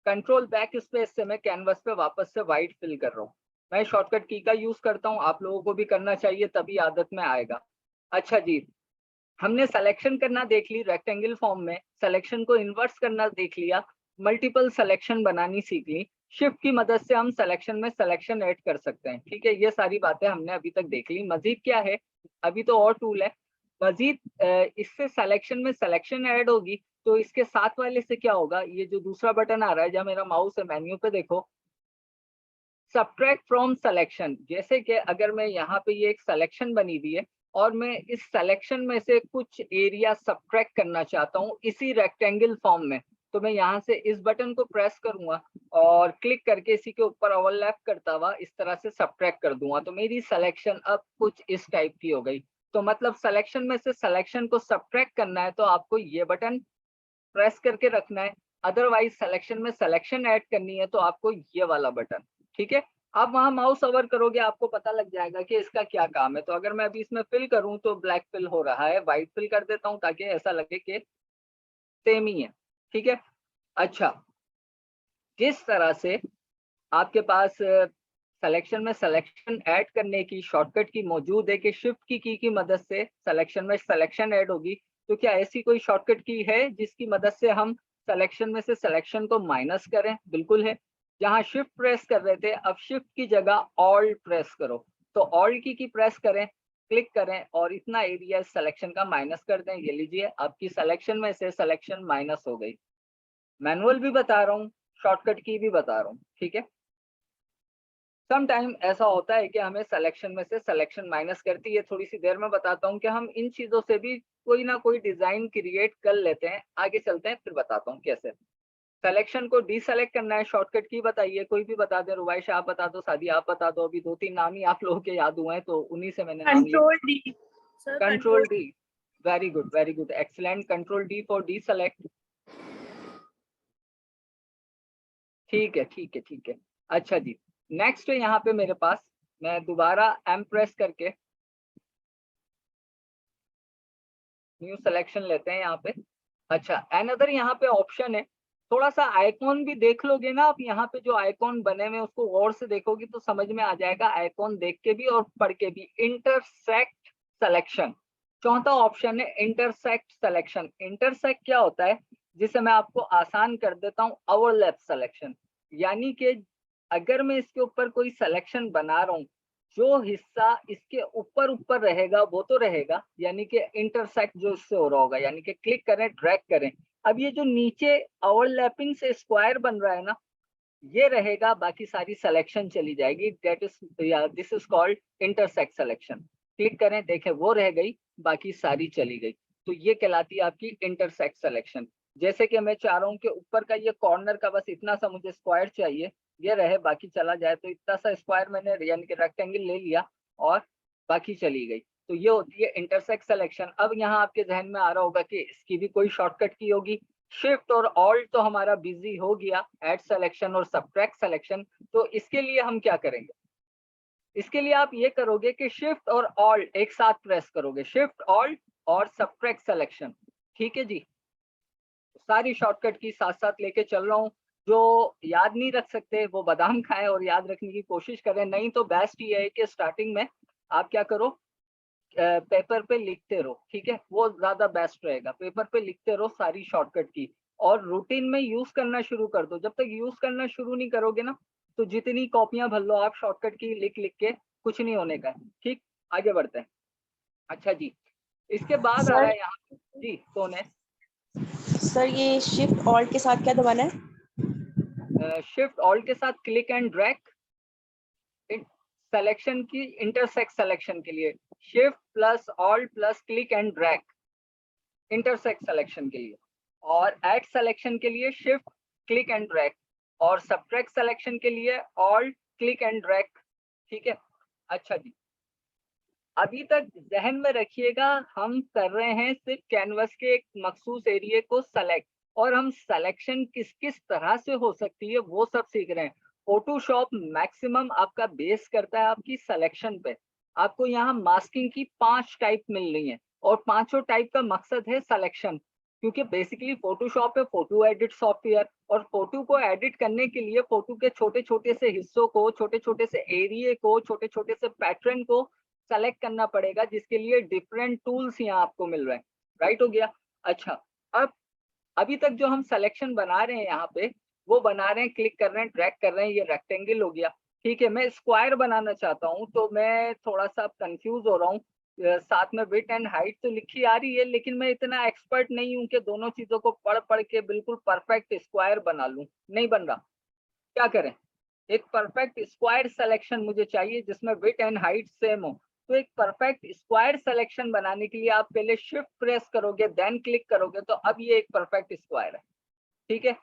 कंट्रोल बैक स्पेस से मैं कैनवस पे वापस से व्हाइट फिल कर रहा हूँ। मैं शॉर्टकट की का यूज करता हूँ, आप लोगों को भी करना चाहिए, तभी आदत में आएगा। अच्छा जी, हमने सिलेक्शन करना देख ली, रेक्टेंगल फॉर्म में सिलेक्शन को इन्वर्स करना देख लिया, मल्टीपल सिलेक्शन बनानी सीख ली। शिफ्ट की मदद से हम सिलेक्शन में सिलेक्शन ऐड कर सकते हैं, ठीक है। ये सारी बातें हमने अभी तक देख ली। मजीद क्या है, अभी तो और टूल है। मजीद इससे सिलेक्शन में सिलेक्शन ऐड होगी, तो इसके साथ वाले से क्या होगा, ये जो दूसरा बटन आ रहा है, जहाँ मेरा माउस है, मेन्यू पे देखो, सब्ट्रैक्ट फ्रॉम सिलेक्शन। जैसे कि अगर मैं यहाँ पे ये एक सिलेक्शन बनी हुई है और मैं इस सिलेक्शन में से कुछ एरिया सब्ट्रैक्ट करना चाहता हूँ इसी रेक्टेंगल फॉर्म में, तो मैं यहाँ से इस बटन को प्रेस करूंगा और क्लिक करके इसी के ऊपर ओवरलैप करता हुआ इस तरह से सब्ट्रैक्ट कर दूंगा, तो मेरी सिलेक्शन अब कुछ इस टाइप की हो गई। तो मतलब सिलेक्शन में से सिलेक्शन को सब्ट्रैक्ट करना है तो आपको ये बटन प्रेस करके रखना है, अदरवाइज सिलेक्शन में सिलेक्शन ऐड करनी है तो आपको ये वाला बटन, ठीक है। आप वहां माउस ओवर करोगे, आपको पता लग जाएगा कि इसका क्या काम है। तो अगर मैं अभी इसमें फिल करूं तो ब्लैक फिल हो रहा है, व्हाइट फिल कर देता हूं ताकि ऐसा लगे कि सेम ही है, ठीक है। अच्छा, जिस तरह से आपके पास सिलेक्शन में सिलेक्शन ऐड करने की शॉर्टकट की मौजूद है कि शिफ्ट की मदद से सिलेक्शन में सिलेक्शन ऐड होगी, तो क्या ऐसी कोई शॉर्टकट की है जिसकी मदद से हम सिलेक्शन में से सिलेक्शन को माइनस करें? बिल्कुल है। जहां शिफ्ट प्रेस कर रहे थे, अब शिफ्ट की जगह ऑल्ट प्रेस करो, तो ऑल्ट की प्रेस करें, क्लिक करें और इतना एरिया सिलेक्शन का माइनस कर दें। ये लीजिए, आपकी सिलेक्शन में से सिलेक्शन माइनस हो गई। मैनुअल भी बता रहा हूँ, शॉर्टकट की भी बता रहा हूँ, ठीक है। सम टाइम ऐसा होता है कि हमें सिलेक्शन में से सिलेक्शन माइनस करती है। थोड़ी सी देर में बताता हूँ कि हम इन चीजों से भी कोई ना कोई डिजाइन क्रिएट कर लेते हैं। आगे चलते हैं, फिर बताता हूँ कैसे। सिलेक्शन को डीसेलेक्ट करना है, शॉर्टकट की बताइए, कोई भी बता दे, रुबाइश आप बता दो, सादी आप बता दो, अभी 2-3 नाम ही आप लोगों के याद हुए हैं तो उन्हीं से मैंने नाम लिया। Control D sir, control D, very good, excellent, control D for deselect. ठीक है। अच्छा जी, नेक्स्ट है यहाँ पे मेरे पास, मैं दोबारा एम प्रेस करके न्यू सिलेक्शन लेते हैं यहाँ पे। अच्छा, अनदर यहाँ पे ऑप्शन है, थोड़ा सा आइकॉन भी देख लोगे ना आप, यहाँ पे जो आइकॉन बने हुए उसको गौर से देखोगे तो समझ में आ जाएगा, आइकॉन देख के भी और पढ़ के भी। इंटरसेक्ट सिलेक्शन, चौथा ऑप्शन है इंटरसेक्ट सिलेक्शन। इंटरसेक्ट क्या होता है, जिसे मैं आपको आसान कर देता हूँ, ओवरलैप सिलेक्शन। यानी कि अगर मैं इसके ऊपर कोई सिलेक्शन बना रहा हूँ, जो हिस्सा इसके ऊपर रहेगा वो तो रहेगा, यानी कि इंटरसेक्ट जो इससे हो रहा होगा, यानी कि क्लिक करें, ड्रैग करें। अब ये जो नीचे ओवरलैपिंग से स्क्वायर बन रहा है ना, ये रहेगा, बाकी सारी सिलेक्शन चली जाएगी। That is, this is called intersect selection. Click करें, देखें वो रह गई, बाकी सारी चली गई, तो ये कहलाती है आपकी इंटरसेक्ट सिलेक्शन। जैसे कि मैं चाह रहा हूँ कि ऊपर का ये कॉर्नर का बस इतना सा मुझे स्क्वायर चाहिए, ये रहे, बाकी चला जाए, तो इतना सा स्क्वायर मैंने यानी कि रेक्टेंगल ले लिया और बाकी चली गई, तो ये होती है इंटरसेक्ट सिलेक्शन। अब यहाँ आपके जहन में आ रहा होगा कि इसकी भी कोई शॉर्टकट की होगी। शिफ्ट और ऑल्ट तो हमारा बिजी हो गया, ऐड सिलेक्शन और सब्ट्रैक्ट सिलेक्शन। तो इसके लिए हम क्या करेंगे, इसके लिए आप ये करोगे कि शिफ्ट और ऑल्ट एक साथ प्रेस करोगे, शिफ्ट ऑल्ट और सब्ट्रैक्ट सिलेक्शन। ठीक है जी, सारी शॉर्टकट की साथ साथ लेके चल रहा हूँ। जो याद नहीं रख सकते वो बादाम खाएं और याद रखने की कोशिश करें, नहीं तो बेस्ट ये है कि स्टार्टिंग में आप क्या करो, पेपर पे लिखते रहो। ठीक है, वो ज्यादा बेस्ट रहेगा, पेपर पे लिखते रहो सारी शॉर्टकट की, और रूटीन में यूज करना शुरू कर दो। जब तक यूज करना शुरू नहीं करोगे ना, तो जितनी कॉपियां भर लो आप शॉर्टकट की लिख लिख के, कुछ नहीं होने का। ठीक, आगे बढ़ते हैं। अच्छा जी, इसके बाद आ रहा है यहाँ पे, जी कौन है सर, ये शिफ्ट ऑल्ट के साथ क्या दबाना है? शिफ्ट ऑल्ट के साथ क्लिक एंड ड्रैग सिलेक्शन की, इंटरसेक्ट सिलेक्शन के लिए shift plus alt plus click and drag intersect selection के लिए, और ऐड सिलेक्शन के लिए शिफ्ट क्लिक एंड ड्रैग, और सब्ट्रैक्ट सिलेक्शन के लिए ऑल्ट क्लिक एंड ड्रैग। ठीक है, अच्छा जी, अभी तक जहन में रखिएगा, हम कर रहे हैं सिर्फ कैनवस के एक मखसूस एरिया को सेलेक्ट, और हम सिलेक्शन किस किस तरह से हो सकती है वो सब सीख रहे हैं। फोटोशॉप मैक्सिमम आपका बेस करता है आपकी सिलेक्शन पे। आपको यहाँ मास्किंग की 5 टाइप मिल रही है, और पांचों टाइप का मकसद है सिलेक्शन, क्योंकि बेसिकली फोटोशॉप है फोटो एडिट सॉफ्टवेयर, और फोटो को एडिट करने के लिए फोटो के छोटे छोटे से हिस्सों को, छोटे छोटे से एरिया को, छोटे छोटे से पैटर्न को सेलेक्ट करना पड़ेगा, जिसके लिए डिफरेंट टूल्स यहाँ आपको मिल रहे हैं। राइट हो गया। अच्छा, अब अभी तक जो हम सिलेक्शन बना रहे हैं यहाँ पे, वो बना रहे हैं, क्लिक कर रहे हैं, ड्रैग कर रहे हैं, ये रेक्टेंगल हो गया। ठीक है, मैं स्क्वायर बनाना चाहता हूँ, तो मैं थोड़ा सा कंफ्यूज हो रहा हूँ। साथ में विड्थ एंड हाइट तो लिखी आ रही है, लेकिन मैं इतना एक्सपर्ट नहीं हूँ कि दोनों चीजों को पढ़ पढ़ के बिल्कुल परफेक्ट स्क्वायर बना लूँ, नहीं बन रहा। क्या करें, एक परफेक्ट स्क्वायर सिलेक्शन मुझे चाहिए जिसमें विड्थ एंड हाइट सेम हो। तो एक परफेक्ट स्क्वायर सिलेक्शन बनाने के लिए आप पहले शिफ्ट प्रेस करोगे, देन क्लिक करोगे, तो अब ये एक परफेक्ट स्क्वायर है। ठीक है,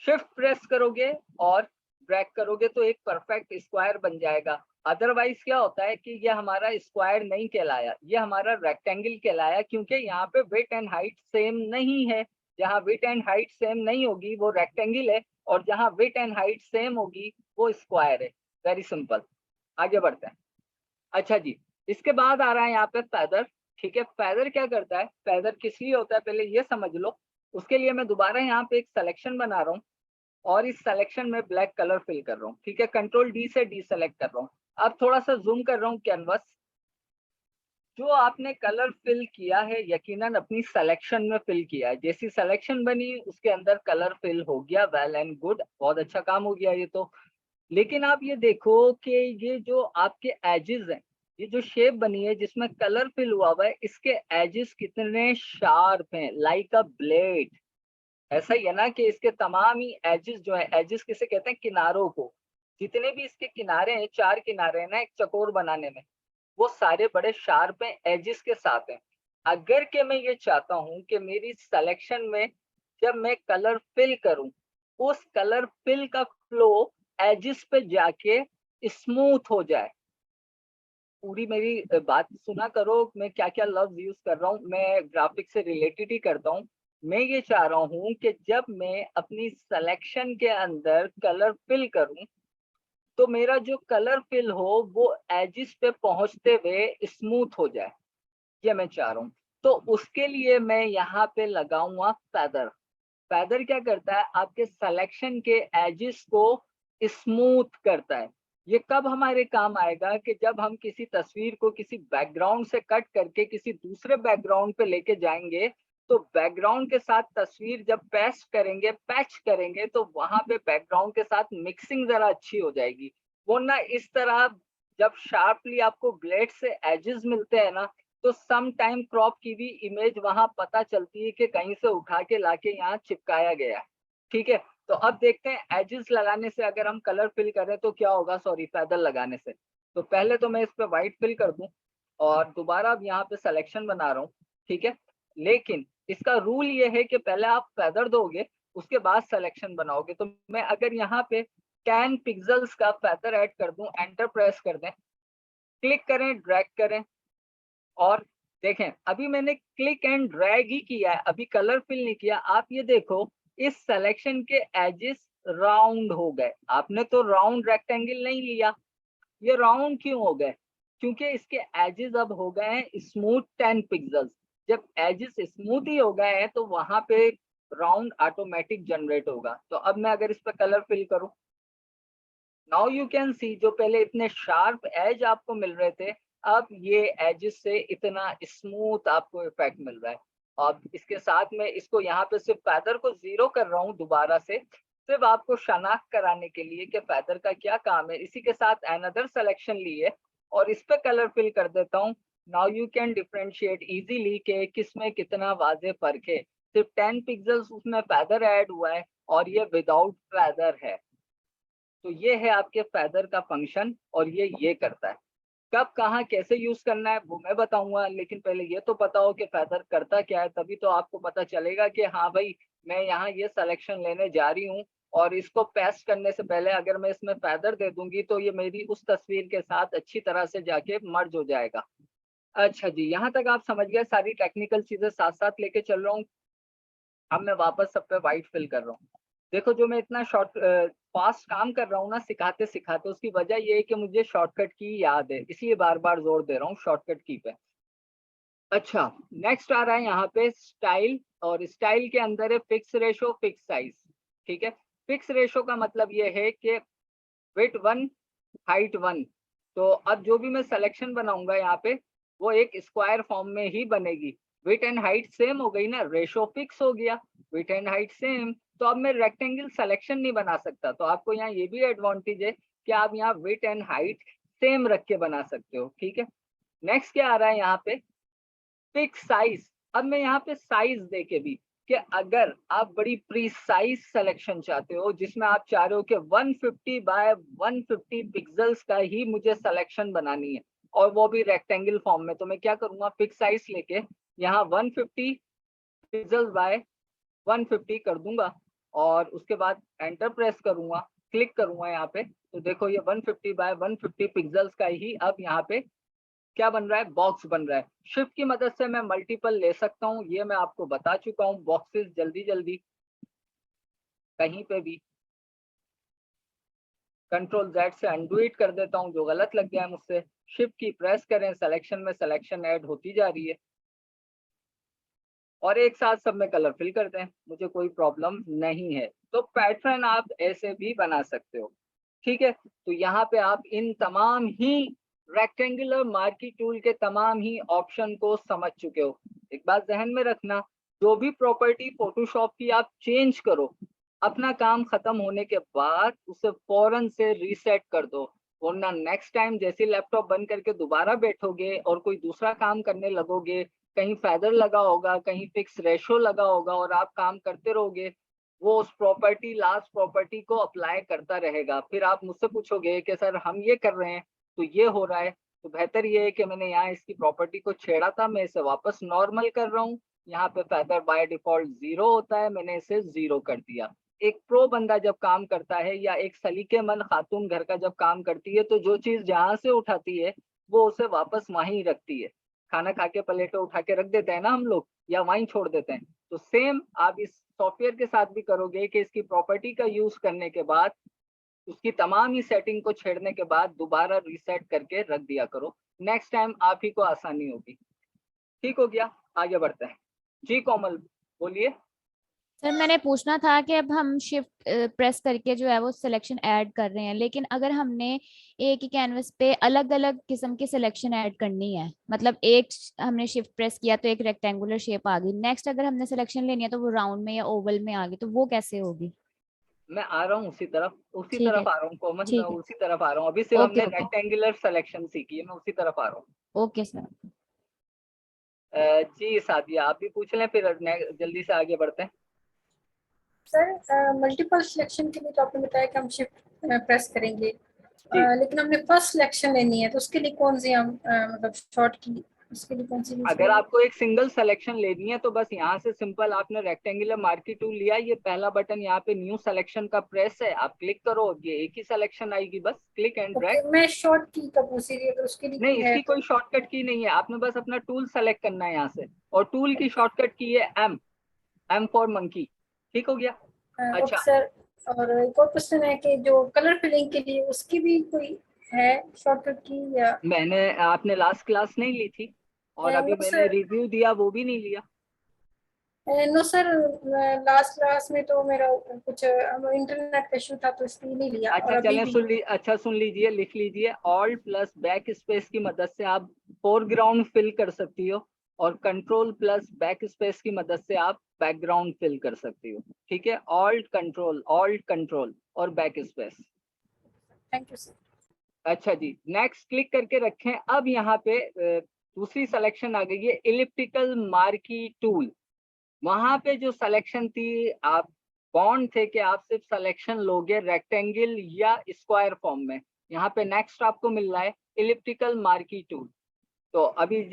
शिफ्ट प्रेस करोगे और ड्रैग करोगे तो एक परफेक्ट स्क्वायर बन जाएगा। अदरवाइज क्या होता है कि ये हमारा स्क्वायर नहीं कहलाया, ये हमारा रेक्टेंगल कहलाया, क्योंकि यहाँ पे विड्थ एंड हाइट सेम नहीं है। जहाँ विड्थ एंड हाइट सेम नहीं होगी वो रेक्टेंगल है, और जहाँ विड्थ एंड हाइट सेम होगी वो स्क्वायर है। वेरी सिंपल, आगे बढ़ते हैं। अच्छा जी, इसके बाद आ रहा है यहाँ पे फेदर। ठीक है, फेदर क्या करता है, फेदर किस लिए होता है पहले ये समझ लो। उसके लिए मैं दोबारा यहाँ पे एक सिलेक्शन बना रहा हूँ, और इस सिलेक्शन में ब्लैक कलर फिल कर रहा हूँ। ठीक है, कंट्रोल डी से डी सेलेक्ट कर रहा हूँ। अब थोड़ा सा जूम कर रहा हूँ कैनवस। जो आपने कलर फिल किया है यकीनन अपनी सिलेक्शन में फिल किया है, जैसी सिलेक्शन बनी उसके अंदर कलर फिल हो गया, वेल एंड गुड, बहुत अच्छा काम हो गया ये तो। लेकिन आप ये देखो कि ये जो आपके एजेस हैं, ये जो शेप बनी है जिसमें कलर फिल हुआ हुआ है, इसके एजेस कितने शार्प हैं, लाइक अ ब्लेड। ऐसा ही है ना कि इसके तमाम ही एजेस जो है, एजेस किसे कहते हैं, किनारों को। जितने भी इसके किनारे हैं, 4 किनारे हैं ना एक चकोर बनाने में, वो सारे बड़े शार्प हैं, एजेस के साथ हैं। अगर के मैं ये चाहता हूं कि मेरी सिलेक्शन में जब मैं कलर फिल करूं, उस कलर फिल का फ्लो एजिस पे जाके स्मूथ हो जाए। पूरी मेरी बात सुना करो, मैं क्या क्या लफ्ज यूज कर रहा हूँ, मैं ग्राफिक से रिलेटेड ही करता हूँ। मैं ये चाह रहा हूँ कि जब मैं अपनी सिलेक्शन के अंदर कलर फिल करूं, तो मेरा जो कलर फिल हो वो एजिस पे पहुंचते हुए स्मूथ हो जाए, ये मैं चाह रहा हूँ। तो उसके लिए मैं यहाँ पे लगाऊंगा फेदर। फेदर क्या करता है, आपके सिलेक्शन के एजिस को स्मूथ करता है। ये कब हमारे काम आएगा कि जब हम किसी तस्वीर को किसी बैकग्राउंड से कट करके किसी दूसरे बैकग्राउंड पे लेके जाएंगे, तो बैकग्राउंड के साथ तस्वीर जब पैच करेंगे तो वहां पे बैकग्राउंड के साथ मिक्सिंग जरा अच्छी हो जाएगी। वरना इस तरह जब शार्पली आपको ब्लेड से एजेस मिलते हैं ना, तो सम टाइम क्रॉप की भी इमेज वहां पता चलती है कि कहीं से उठा के लाके यहाँ चिपकाया गया है। ठीक है, तो अब देखते हैं एजेस लगाने से अगर हम कलर फिल करें तो क्या होगा, सॉरी फेदर लगाने से। तो पहले तो मैं इस पे व्हाइट फिल कर दूं और दोबारा अब यहाँ पे सिलेक्शन बना रहा हूँ। ठीक है, लेकिन इसका रूल ये है कि पहले आप फेदर दोगे, उसके बाद सिलेक्शन बनाओगे। तो मैं अगर यहाँ पे 10 पिक्सल्स का फेदर ऐड कर दूं, एंटर प्रेस कर दें, क्लिक करें, ड्रैग करें और देखें अभी मैंने क्लिक एंड ड्रैग ही किया है, अभी कलर फिल नहीं किया। आप ये देखो इस सिलेक्शन के एजेस राउंड हो गए। आपने तो राउंड रेक्टेंगल नहीं लिया, ये राउंड क्यों हो गए, क्योंकि इसके एजेस अब हो गए हैं स्मूथ 10 पिक्सल्स। जब एजेस स्मूथ ही हो गए हैं तो वहां पे राउंड ऑटोमेटिक जनरेट होगा। तो अब मैं अगर इस पर कलर फिल करूं, नाउ यू कैन सी, जो पहले इतने शार्प एज आपको मिल रहे थे, अब ये एजेस से इतना स्मूथ आपको इफेक्ट मिल रहा है। अब इसके साथ में इसको यहाँ पे सिर्फ फेदर को 0 कर रहा हूँ दोबारा से, सिर्फ आपको शनाख्त कराने के लिए कि फेदर का क्या काम है। इसी के साथ अनदर सिलेक्शन लिए और इस पे कलर फिल कर देता हूँ। Now you can differentiate easily के किसमें कितना वाजे फर्क है। सिर्फ 10 पिक्सल्स उसमें फेदर ऐड हुआ है और ये विदाउट फेदर है। तो ये है आपके फेदर का फंक्शन और ये करता है। कब कहाँ कैसे यूज करना है वो मैं बताऊंगा, लेकिन पहले ये तो पता हो कि फेदर करता क्या है, तभी तो आपको पता चलेगा कि हाँ भाई मैं यहाँ ये सिलेक्शन लेने जा रही हूँ और इसको पेस्ट करने से पहले अगर मैं इसमें फेदर दे दूंगी तो ये मेरी उस तस्वीर के साथ अच्छी तरह से जाके मर्ज हो जाएगा। अच्छा जी, यहाँ तक आप समझ गए, सारी टेक्निकल चीजें साथ साथ लेके चल रहा हूँ। अब मैं वापस सब पे व्हाइट फिल कर रहा हूँ। देखो जो मैं इतना फास्ट काम कर रहा हूँ ना सिखाते सिखाते, उसकी वजह ये है कि मुझे शॉर्टकट की याद है, इसलिए बार बार जोर दे रहा हूँ शॉर्टकट की पे। अच्छा, नेक्स्ट आ रहा है यहाँ पे स्टाइल, और स्टाइल के अंदर है फिक्स रेशो, फिक्स साइज। ठीक है, फिक्स रेशो का मतलब ये है कि विड्थ 1 हाइट 1। तो अब जो भी मैं सिलेक्शन बनाऊंगा यहाँ पे वो एक स्क्वायर फॉर्म में ही बनेगी। विड्थ एंड हाइट सेम हो गई ना, रेशो फिक्स हो गया, विड्थ एंड हाइट सेम। तो अब मैं रेक्टेंगल सिलेक्शन नहीं बना सकता, तो आपको यहाँ ये भी एडवांटेज है कि आप यहाँ विड्थ एंड हाइट सेम रख के बना सकते हो। ठीक है, नेक्स्ट क्या आ रहा है यहाँ पे, फिक्स साइज। अब मैं यहाँ पे साइज दे के भी कि अगर आप बड़ी प्रीसाइज सिलेक्शन चाहते हो जिसमें आप चाह रहे हो कि 150 बाय 150 पिक्सल्स का ही मुझे सिलेक्शन बनानी है और वो भी रेक्टेंगल फॉर्म में, तो मैं क्या करूंगा, फिक्स साइज लेके यहाँ 150 पिक्सल्स बाय 150 कर दूंगा और उसके बाद एंटर प्रेस करूंगा, क्लिक करूंगा यहाँ पे, तो देखो ये 150 बाय 150 पिक्सल्स का ही अब यहाँ पे क्या बन रहा है, बॉक्स बन रहा है। शिफ्ट की मदद से मैं मल्टीपल ले सकता हूँ, ये मैं आपको बता चुका हूँ। बॉक्सेस जल्दी जल्दी कहीं पे भी कंट्रोल Z से अनडू इट कर देता हूँ जो गलत लग गया है मुझसे। शिफ्ट की प्रेस करें, सिलेक्शन में सिलेक्शन ऐड होती जा रही है और एक साथ सब में कलर फिल करते हैं, मुझे कोई प्रॉब्लम नहीं है। तो पैटर्न आप ऐसे भी बना सकते हो। ठीक है, तो यहाँ पे आप इन तमाम ही रेक्टेंगुलर मार्की टूल के तमाम ही ऑप्शन को समझ चुके हो। एक बात जहन में रखना, जो भी प्रॉपर्टी फोटोशॉप की आप चेंज करो, अपना काम खत्म होने के बाद उसे फौरन से रीसेट कर दो, वरना नेक्स्ट टाइम जैसे लैपटॉप बंद करके दोबारा बैठोगे और कोई दूसरा काम करने लगोगे, कहीं फेदर लगा होगा, कहीं फिक्स रेशो लगा होगा और आप काम करते रहोगे, वो उस प्रॉपर्टी लास्ट प्रॉपर्टी को अप्लाई करता रहेगा। फिर आप मुझसे पूछोगे कि सर हम ये कर रहे हैं तो ये हो रहा है, तो बेहतर ये है कि मैंने यहाँ इसकी प्रॉपर्टी को छेड़ा था, मैं इसे वापस नॉर्मल कर रहा हूँ यहाँ पे फेदर बाय डिफॉल्ट 0 होता है, मैंने इसे 0 कर दिया। एक प्रो बंदा जब काम करता है या एक सलीकेमंद खातून घर का जब काम करती है तो जो चीज जहां से उठाती है वो उसे वापस वहीं रखती है। खाना खा के प्लेटें उठा के रख देते हैं ना हम लोग, या वहीं छोड़ देते हैं। तो सेम आप इस सॉफ्टवेयर के साथ भी करोगे कि इसकी प्रॉपर्टी का यूज करने के बाद उसकी तमाम ही सेटिंग को छेड़ने के बाद दोबारा रीसेट करके रख दिया करो। नेक्स्ट टाइम आप ही को आसानी होगी। ठीक हो गया, आगे बढ़ते हैं। जी कोमल बोलिए। सर मैंने पूछना था कि अब हम शिफ्ट प्रेस करके जो है वो सिलेक्शन ऐड कर रहे हैं, लेकिन अगर हमने एक ही कैनवस पे अलग अलग किस्म की सिलेक्शन ऐड करनी है, मतलब एक हमने शिफ्ट प्रेस किया तो एक रेक्टेंगुलर शेप आ गई, नेक्स्ट अगर हमने सिलेक्शन लेनी है तो वो राउंड में या ओवल में आ गई, तो वो कैसे होगी? मैं आ रहा हूँ उसी ठीक है, तरफ आ रहा हूँ कोमल, मैं ठीक है। उसी तरफ आ रहा हूँ। अभी सिर्फ हमने ओके ओके। रेक्टेंगुलर सिलेक्शन सीखी है, मैं उसी तरफ आ रहा हूँ। Okay sir. जी सादिया आप भी पूछ लें, फिर जल्दी से आगे बढ़ते हैं। सर मल्टीपल सिलेक्शन के लिए तो आपने बताया कि हम शिफ्ट प्रेस करेंगे, जी। लेकिन हमने फर्स्ट सिलेक्शन लेनी है तो उसके लिए कौन सी हम मतलब शॉर्ट की उसके लिए कौन सी यूज अगर करेंगे? आपको एक सिंगल सिलेक्शन लेनी है तो बस यहाँ से सिंपल आपने रेक्टेंगुलर मार्की टूल लिया, ये पहला बटन यहाँ पे न्यू सिलेक्शन का प्रेस है, आप क्लिक करो, ये एक ही सिलेक्शन आएगी, बस क्लिक एंड ड्रैग। ओके, मैं शॉर्ट की का पूछ रही थी, अगर उसके लिए नहीं, कोई है इसकी तो। कोई शॉर्टकट की नहीं है, आपने बस अपना टूल सेलेक्ट करना है यहाँ से, और टूल की शॉर्टकट की है एम फॉर मंकी। ठीक हो गया। ओके अच्छा, सर, और एक और क्वेश्चन है कि जो कलर फिलिंग के लिए उसकी भी कोई है शॉर्टकट की या? आपने लास्ट क्लास नहीं ली थी, और अभी नो मैंने सर, रिव्यू दिया वो भी नहीं लिया। नो सर, लास्ट क्लास में तो मेरा कुछ इंटरनेट का इशू था तो इसलिए नहीं लिया, और अच्छा अभी चलें, भी। सुन लीजिए, लिख लीजिए, ऑल्ट प्लस बैक स्पेस की मदद से आप फोरग्राउंड फिल कर सकती हो, और कंट्रोल प्लस बैक स्पेस की मदद से आप बैकग्राउंड फिल कर सकती हो। ठीक है, ऑल्ट कंट्रोल और back space. Thank you sir. अच्छा जी, नेक्स्ट क्लिक करके रखें। अब यहाँ पे दूसरी सिलेक्शन आ गई है, इलिप्टिकल मार्की टूल। वहां पे जो सिलेक्शन थी, आप बॉन्ड थे कि आप सिर्फ सिलेक्शन लोगे रेक्टेंगल या स्क्वायर फॉर्म में। यहाँ पे नेक्स्ट आपको मिल रहा है इलिप्टिकल मार्की टूल। तो अभी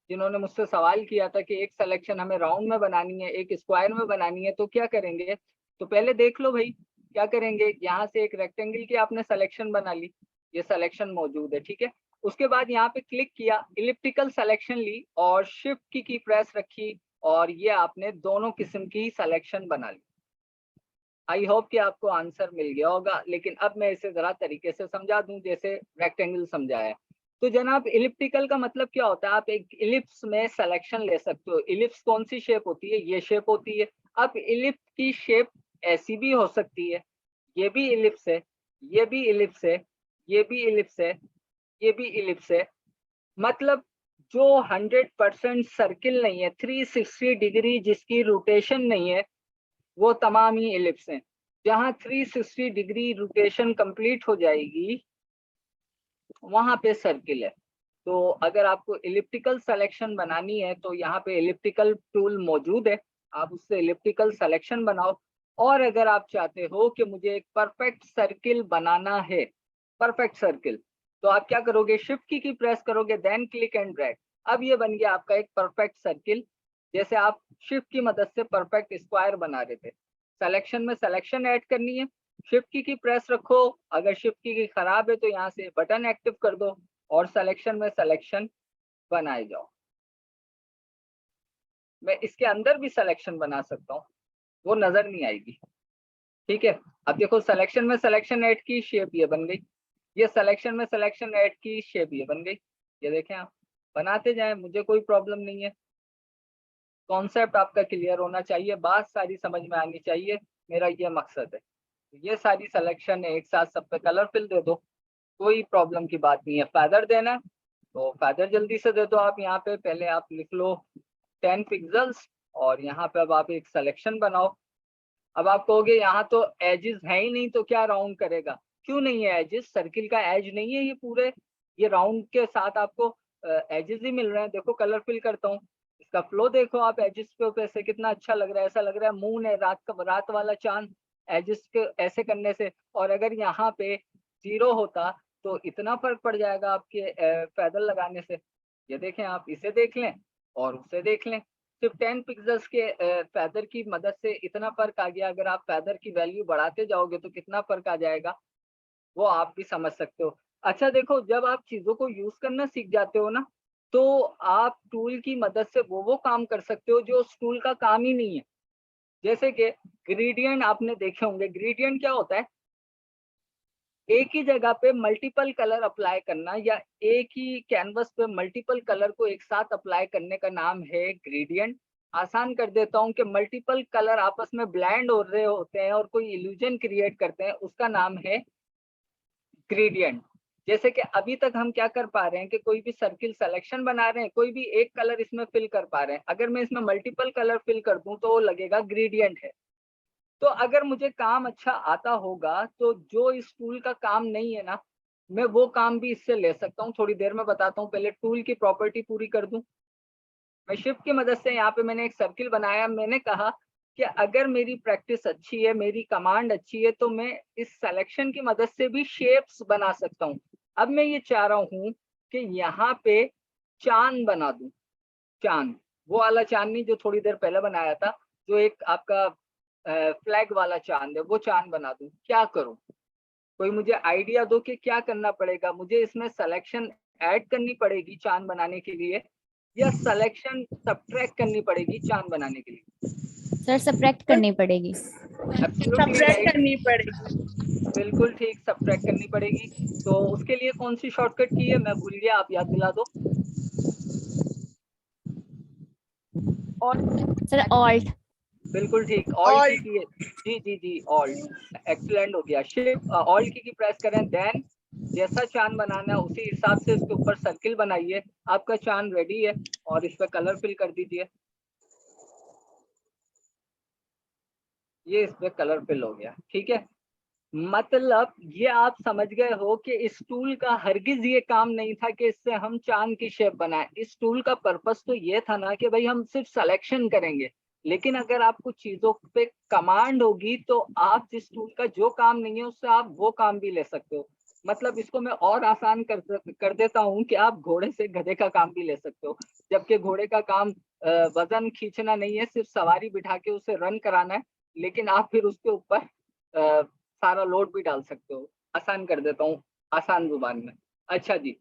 जिन्होंने मुझसे सवाल किया था कि एक सिलेक्शन हमें राउंड में बनानी है, एक स्क्वायर में बनानी है, तो क्या करेंगे, तो पहले देख लो भाई क्या करेंगे। यहाँ से एक रेक्टेंगल की आपने सिलेक्शन बना ली, ये सिलेक्शन मौजूद है, ठीक है। उसके बाद यहाँ पे क्लिक किया, इलिप्टिकल सिलेक्शन ली और शिफ्ट की प्रेस रखी, और ये आपने दोनों किस्म की सिलेक्शन बना ली। आई होप कि आपको आंसर मिल गया होगा, लेकिन अब मैं इसे जरा तरीके से समझा दूं जैसे रेक्टेंगल समझाया। तो जनाब, इलिप्टिकल का मतलब क्या होता है, आप एक इलिप्स में सिलेक्शन ले सकते हो। इलिप्स कौन सी शेप होती है, ये शेप होती है। अब इलिप्स की शेप ऐसी भी हो सकती है, ये भी इलिप्स है, ये भी इलिप्स है, ये भी इलिप्स है, ये भी इलिप्स है। मतलब जो 100% सर्किल नहीं है, 360 डिग्री जिसकी रोटेशन नहीं है, वो तमाम ही इलिप्स हैं। जहां 360 डिग्री रोटेशन कंप्लीट हो जाएगी वहां पे सर्किल है। तो अगर आपको इलिप्टिकल सिलेक्शन बनानी है तो यहाँ पे इलिप्टिकल टूल मौजूद है, आप उससे इलिप्टिकल सिलेक्शन बनाओ। और अगर आप चाहते हो कि मुझे एक परफेक्ट सर्किल बनाना है, परफेक्ट सर्किल, तो आप क्या करोगे, शिफ्ट की प्रेस करोगे, देन क्लिक एंड ड्रैग। अब ये बन गया आपका एक परफेक्ट सर्किल, जैसे आप शिफ्ट की मदद से परफेक्ट स्क्वायर बना रहे थे। सिलेक्शन में सिलेक्शन ऐड करनी है, शिफ्ट की प्रेस रखो, अगर शिफ्ट की खराब है तो यहाँ से बटन एक्टिव कर दो और सिलेक्शन में सिलेक्शन बनाए जाओ। मैं इसके अंदर भी सिलेक्शन बना सकता हूँ, वो नजर नहीं आएगी। ठीक है, अब देखो, सिलेक्शन में सिलेक्शन ऐड की, शेप ये बन गई। ये सिलेक्शन में सिलेक्शन ऐड की, शेप ये बन गई। ये देखें, आप बनाते जाएं, मुझे कोई प्रॉब्लम नहीं है। कॉन्सेप्ट आपका क्लियर होना चाहिए, बात सारी समझ में आनी चाहिए, मेरा ये मकसद है। ये सारी सिलेक्शन एक साथ सब पे कलर फिल दे दो, कोई प्रॉब्लम की बात नहीं है। फेदर देना है तो फेदर जल्दी से दे दो। आप यहाँ पे पहले आप लिख लो 10 पिक्सल्स, और यहाँ पे अब आप एक सिलेक्शन बनाओ। अब आप कहोगे यहाँ तो एजेस है ही नहीं तो क्या राउंड करेगा, क्यों नहीं है एजेस, सर्किल का एज नहीं है ये पूरे, ये राउंड के साथ आपको एजेस ही मिल रहे हैं। देखो कलर फिल करता हूँ, इसका फ्लो देखो आप, एजेस पे ऊपर से कितना अच्छा लग रहा है, ऐसा लग रहा है मून है, रात वाला चांद एजेस के ऐसे करने से। और अगर यहाँ पे 0 होता तो इतना फर्क पड़ जाएगा आपके फेदर लगाने से। ये देखें, आप इसे देख लें और उसे देख लें, सिर्फ 10 पिक्सेल्स के फैदर की मदद से इतना फर्क आ गया। अगर आप फैदर की वैल्यू बढ़ाते जाओगे तो कितना फर्क आ जाएगा, वो आप भी समझ सकते हो। अच्छा देखो, जब आप चीजों को यूज करना सीख जाते हो ना, तो आप टूल की मदद से वो काम कर सकते हो जो उस टूल का काम ही नहीं है। जैसे कि ग्रेडियंट आपने देखे होंगे। ग्रेडियंट क्या होता है? एक ही जगह पे मल्टीपल कलर अप्लाई करना, या एक ही कैनवस पे मल्टीपल कलर को एक साथ अप्लाई करने का नाम है ग्रेडियंट। आसान कर देता हूँ कि मल्टीपल कलर आपस में ब्लेंड हो रहे होते हैं और कोई इल्यूजन क्रिएट करते हैं, उसका नाम है ग्रेडियंट। जैसे कि अभी तक हम क्या कर पा रहे हैं कि कोई भी सर्किल सिलेक्शन बना रहे हैं, कोई भी एक कलर इसमें फिल कर पा रहे हैं। अगर मैं इसमें मल्टीपल कलर फिल कर दूं तो वो लगेगा ग्रेडियंट है। तो अगर मुझे काम अच्छा आता होगा तो जो इस टूल का काम नहीं है ना, मैं वो काम भी इससे ले सकता हूँ। थोड़ी देर में बताता हूँ, पहले टूल की प्रॉपर्टी पूरी कर दूं। मैं शिफ्ट की मदद से यहाँ पे मैंने एक सर्किल बनाया। मैंने कहा कि अगर मेरी प्रैक्टिस अच्छी है, मेरी कमांड अच्छी है, तो मैं इस सिलेक्शन की मदद से भी शेप्स बना सकता हूँ। अब मैं ये चाह रहा हूँ कि यहाँ पे चांद बना दूं। चांद, वो वाला चांद नहीं जो थोड़ी देर पहले बनाया था, जो एक आपका फ्लैग वाला चांद है, वो चांद बना दूं। क्या करूं? कोई मुझे आइडिया दो कि क्या करना पड़ेगा मुझे? इसमें सिलेक्शन ऐड करनी पड़ेगी चांद बनाने के लिए, या सिलेक्शन सब्ट्रैक्ट करनी पड़ेगी चांद बनाने के लिए? सर सब्ट्रैक्ट करनी पड़ेगी। एब्सोल्युटली सब्ट्रैक्ट राइट, करनी पड़ेगी। बिल्कुल ठीक, सब्ट्रैक्ट करनी पड़ेगी। तो उसके लिए कौन सी शॉर्टकट की है मैं भूल गया, आप याद दिला दो। और सर ऑल्ट। बिल्कुल ठीक, ऑल्ट की है। जी जी जी, ऑल्ट, एक्सीलेंट हो गया। शिफ्ट ऑल्ट की प्रेस करें, देन जैसा चांद बनाना है उसी हिसाब से इसके ऊपर सर्किल बनाइए। आपका चांद रेडी है, और इस पे कलर फिल कर दीजिए। ये इस पे कलर फिल हो गया, ठीक है। मतलब ये आप समझ गए हो कि इस टूल का हरगिज ये काम नहीं था कि इससे हम चांद की शेप बनाएं। इस टूल का पर्पस तो ये था ना कि भाई हम सिर्फ सिलेक्शन करेंगे, लेकिन अगर आपको चीजों पे कमांड होगी तो आप जिस टूल का जो काम नहीं है उससे आप वो काम भी ले सकते हो। मतलब इसको मैं और आसान कर देता हूँ कि आप घोड़े से गधे का काम भी ले सकते हो। जबकि घोड़े का काम वजन खींचना नहीं है, सिर्फ सवारी बिठा के उसे रन कराना है, लेकिन आप फिर उसके ऊपर सारा लोड भी डाल सकते हो। आसान कर देता हूँ आसान जुबान में। अच्छा जी,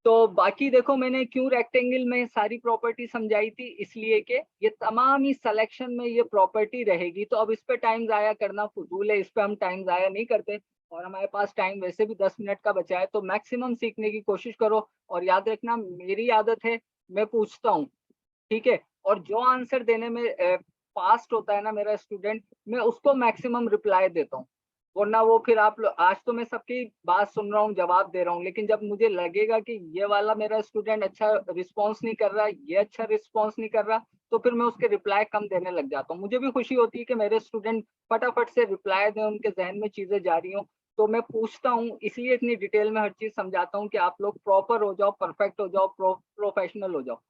तो बाकी देखो मैंने क्यों रेक्टेंगल में सारी प्रॉपर्टी समझाई थी, इसलिए कि ये तमाम ही सिलेक्शन में ये प्रॉपर्टी रहेगी। तो अब इस पे टाइम जाया करना फजूल है, इस पे हम टाइम जाया नहीं करते, और हमारे पास टाइम वैसे भी 10 मिनट का बचा है। तो मैक्सिमम सीखने की कोशिश करो, और याद रखना मेरी आदत है, मैं पूछता हूँ, ठीक है, और जो आंसर देने में फास्ट होता है ना मेरा स्टूडेंट, मैं उसको मैक्सिमम रिप्लाई देता हूँ। वरना वो फिर आप आज तो मैं सबकी बात सुन रहा हूँ, जवाब दे रहा हूँ, लेकिन जब मुझे लगेगा कि ये वाला मेरा स्टूडेंट अच्छा रिस्पॉन्स नहीं कर रहा, ये अच्छा रिस्पॉन्स नहीं कर रहा, तो फिर मैं उसके रिप्लाई कम देने लग जाता हूँ। मुझे भी खुशी होती है कि मेरे स्टूडेंट फटाफट से रिप्लाई दें, उनके जहन में चीजें जा रही हों। तो मैं पूछता हूँ, इसलिए इतनी डिटेल में हर चीज समझाता हूँ कि आप लोग प्रॉपर हो जाओ, परफेक्ट हो जाओ, प्रोफेशनल हो जाओ।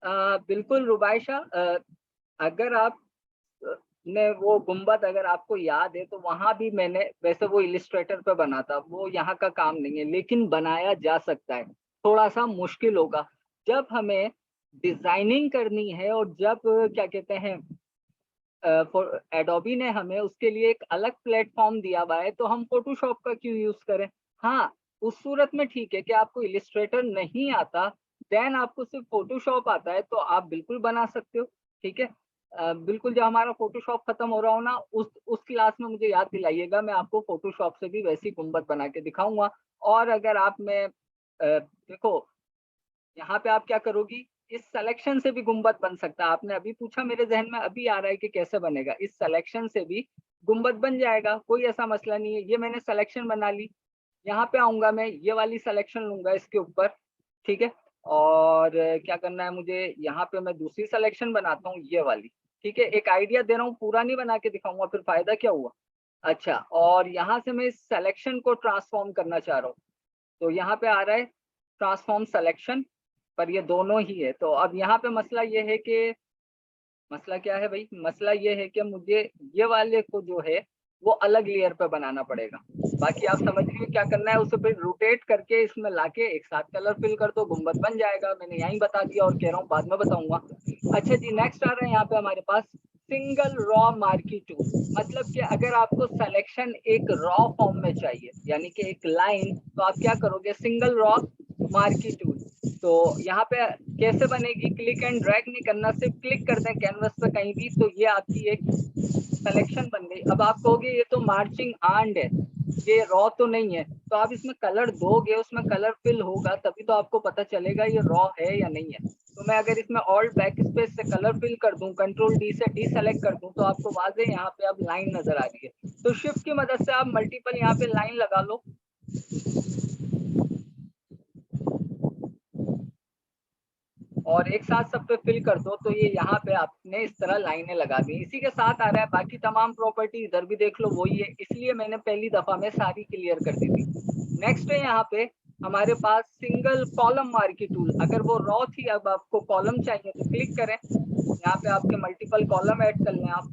बिल्कुल रुबाइशा, अगर आप ने वो गुम्बद अगर आपको याद है तो वहां भी मैंने, वैसे वो इलिस्ट्रेटर पे बना था, वो यहाँ का काम नहीं है, लेकिन बनाया जा सकता है। थोड़ा सा मुश्किल होगा जब हमें डिजाइनिंग करनी है, और जब क्या कहते हैं एडोबी ने हमें उसके लिए एक अलग प्लेटफॉर्म दिया हुआ है, तो हम फोटोशॉप का क्यों यूज करें? हाँ, उस सूरत में ठीक है कि आपको इलिस्ट्रेटर नहीं आता, देन आपको सिर्फ फोटोशॉप आता है, तो आप बिल्कुल बना सकते हो, ठीक है। बिल्कुल जब हमारा फोटोशॉप खत्म हो रहा हो ना, उस क्लास में मुझे याद दिलाइएगा, मैं आपको फोटोशॉप से भी वैसी गुम्बद बना के दिखाऊंगा। और अगर आप में देखो, यहाँ पे आप क्या करोगी, इस सिलेक्शन से भी गुम्बद बन सकता है। आपने अभी पूछा, मेरे जहन में अभी आ रहा है कि कैसे बनेगा, इस सिलेक्शन से भी गुम्बद बन जाएगा, कोई ऐसा मसला नहीं है। ये मैंने सिलेक्शन बना ली, यहाँ पे आऊंगा मैं, ये वाली सिलेक्शन लूंगा इसके ऊपर, ठीक है। और क्या करना है मुझे, यहाँ पे मैं दूसरी सिलेक्शन बनाता हूँ, ये वाली, ठीक है। एक आइडिया दे रहा हूँ, पूरा नहीं बना के दिखाऊंगा, फिर फायदा क्या हुआ। अच्छा, और यहाँ से मैं इस सिलेक्शन को ट्रांसफॉर्म करना चाह रहा हूँ, तो यहाँ पे आ रहा है ट्रांसफॉर्म सिलेक्शन, पर ये दोनों ही है। तो अब यहाँ पे मसला ये है कि, मसला क्या है भाई, मसला ये है कि मुझे ये वाले को जो है वो अलग लेयर पे बनाना पड़ेगा। बाकी आप समझ रही हो क्या करना है, उसे फिर रोटेट करके इसमें लाके एक साथ कलर फिल कर दो, गुम्बद बन जाएगा। मैंने यहीं बता दिया और कह रहा हूँ बाद में बताऊंगा। अच्छा जी, नेक्स्ट आ रहे हैं यहाँ पे हमारे पास सिंगल रॉ मार्की टूल। मतलब कि अगर आपको सिलेक्शन एक रॉ फॉर्म में चाहिए, यानी कि एक लाइन, तो आप क्या करोगे, सिंगल रॉ मार्की टूल। तो यहाँ पे कैसे बनेगी, क्लिक एंड ड्रैग नहीं करना, सिर्फ क्लिक कर दें कैनवस पे कहीं भी, तो ये आपकी एक सिलेक्शन बन गई। अब आप कहोगे ये तो मार्चिंग आर्ट है, ये रॉ तो नहीं है, तो आप इसमें कलर दोगे, उसमें कलर फिल होगा, तभी तो आपको पता चलेगा ये रॉ है या नहीं है। तो मैं अगर इसमें ऑल्ट बैक स्पेस से कलर फिल कर दूं, कंट्रोल डी से डी सेलेक्ट कर दूं, तो आपको वाज़े यहाँ पे अब लाइन नजर आ रही है। तो शिफ्ट की मदद से आप मल्टीपल यहाँ पे लाइन लगा लो, और एक साथ सब पे फिल कर दो, तो ये यहाँ पे आपने इस तरह लाइनें लगा दी। इसी के साथ आ रहा है बाकी तमाम प्रॉपर्टी, इधर भी देख लो वही है, इसलिए मैंने पहली दफा में सारी क्लियर कर दी थी। नेक्स्ट है यहाँ पे हमारे पास सिंगल कॉलम मार्की टूल। अगर वो रॉ थी, अब आपको कॉलम चाहिए, तो क्लिक करें, यहाँ पे आपके मल्टीपल कॉलम ऐड कर लें आप,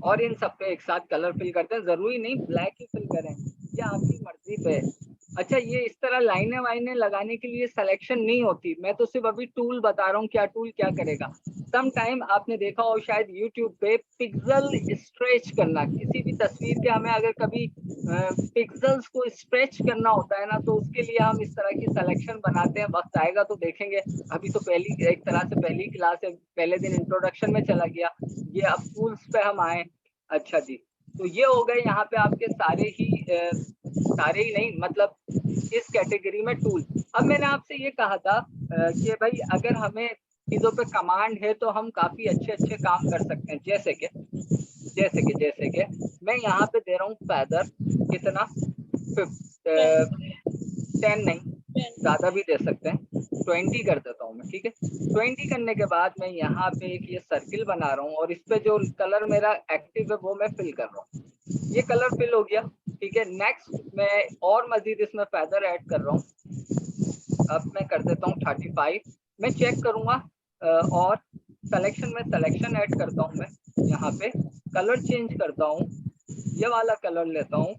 और इन सब पे एक साथ कलर फिल करते हैं। जरूरी नहीं ब्लैक ही फिल करें, ये आपकी मर्जी पे है। अच्छा, ये इस तरह लाइनें वाइनें लगाने के लिए सिलेक्शन नहीं होती, मैं तो सिर्फ अभी टूल बता रहा हूँ क्या टूल क्या करेगा। सम टाइम आपने देखा हो शायद यूट्यूब पे पिक्सल स्ट्रेच करना, किसी भी तस्वीर के हमें अगर कभी पिक्सल्स को स्ट्रेच करना होता है ना, तो उसके लिए हम इस तरह की सिलेक्शन बनाते हैं। वक्त आएगा तो देखेंगे, अभी तो पहली एक तरह से पहली क्लास है, पहले दिन इंट्रोडक्शन में चला गया, ये अब टूल्स पे हम आए। अच्छा जी, तो ये हो गए यहाँ पे आपके सारे ही नहीं, मतलब इस कैटेगरी में टूल। अब मैंने आपसे ये कहा था कि भाई अगर हमें चीजों पे कमांड है तो हम काफी अच्छे काम कर सकते हैं। जैसे कि मैं यहाँ पे दे रहा हूँ फैदर, कितना 10 नहीं, ज्यादा भी दे सकते हैं, 20 कर देता हूँ मैं, ठीक है। 20 करने के बाद मैं यहाँ पे एक ये सर्किल बना रहा हूँ, और इस पे जो कलर मेरा एक्टिव है वो मैं फिल कर रहा हूँ। ये कलर फिल हो गया, ठीक है। नेक्स्ट मैं और मजीद इसमें फैदर ऐड कर रहा हूँ, अब मैं कर देता हूँ 35। मैं चेक करूंगा और सिलेक्शन में सिलेक्शन ऐड करता हूँ, मैं यहाँ पे कलर चेंज करता हूँ, ये वाला कलर लेता हूँ,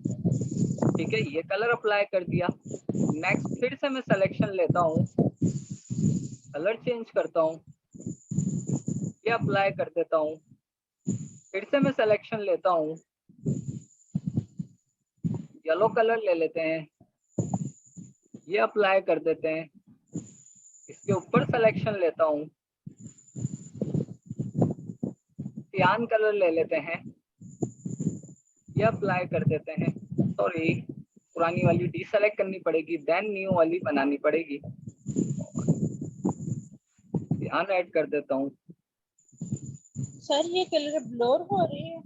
ठीक है, ये कलर अप्लाई कर दिया। नेक्स्ट फिर से मैं सिलेक्शन लेता हूँ, कलर चेंज करता हूँ, ये अप्लाई कर देता हूँ, फिर से मैं सिलेक्शन लेता हूँ, येलो कलर ले लेते हैं, ये अप्लाई कर देते हैं, इसके ऊपर सिलेक्शन लेता हूँ, सियान कलर ले लेते हैं, ये अप्लाई कर देते हैं। सॉरी, पुरानी वाली डीसेलेक्ट करनी पड़ेगी, देन न्यू वाली बनानी पड़ेगी, सियान ऐड कर देता हूँ। सर ये कलर ब्लोर हो रही है,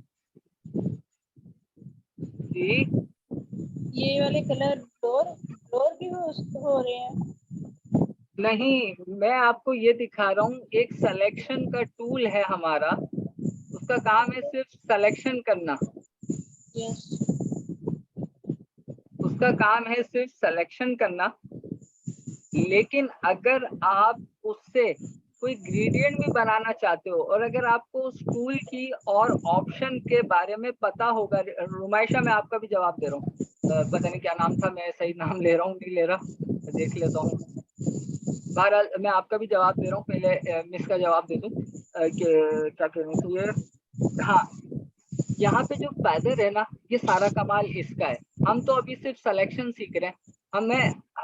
जी ये वाले कलर ब्लोर भी हो रहे हैं। नहीं, मैं आपको ये दिखा रहा हूँ, एक सिलेक्शन का टूल है हमारा, उसका काम है सिर्फ सिलेक्शन करना, यस, उसका काम है सिर्फ सिलेक्शन करना। लेकिन अगर आप उससे कोई ग्रेडियंट भी बनाना चाहते हो, और अगर आपको उस टूल की और ऑप्शन के बारे में पता होगा, रुमाइशा मैं आपका भी जवाब दे रहा हूँ, पता नहीं क्या नाम था, मैं सही नाम ले रहा हूँ नहीं ले रहा, देख लेता हूँ। बहरहाल मैं आपका भी जवाब दे रहा हूँ, पहले मिस का जवाब दे दूँ कि क्या कहना चाहिए। हाँ, यहाँ पे जो फैदर है ना, ये सारा कमाल इसका है। हम तो अभी सिर्फ सिलेक्शन सीख रहे हैं,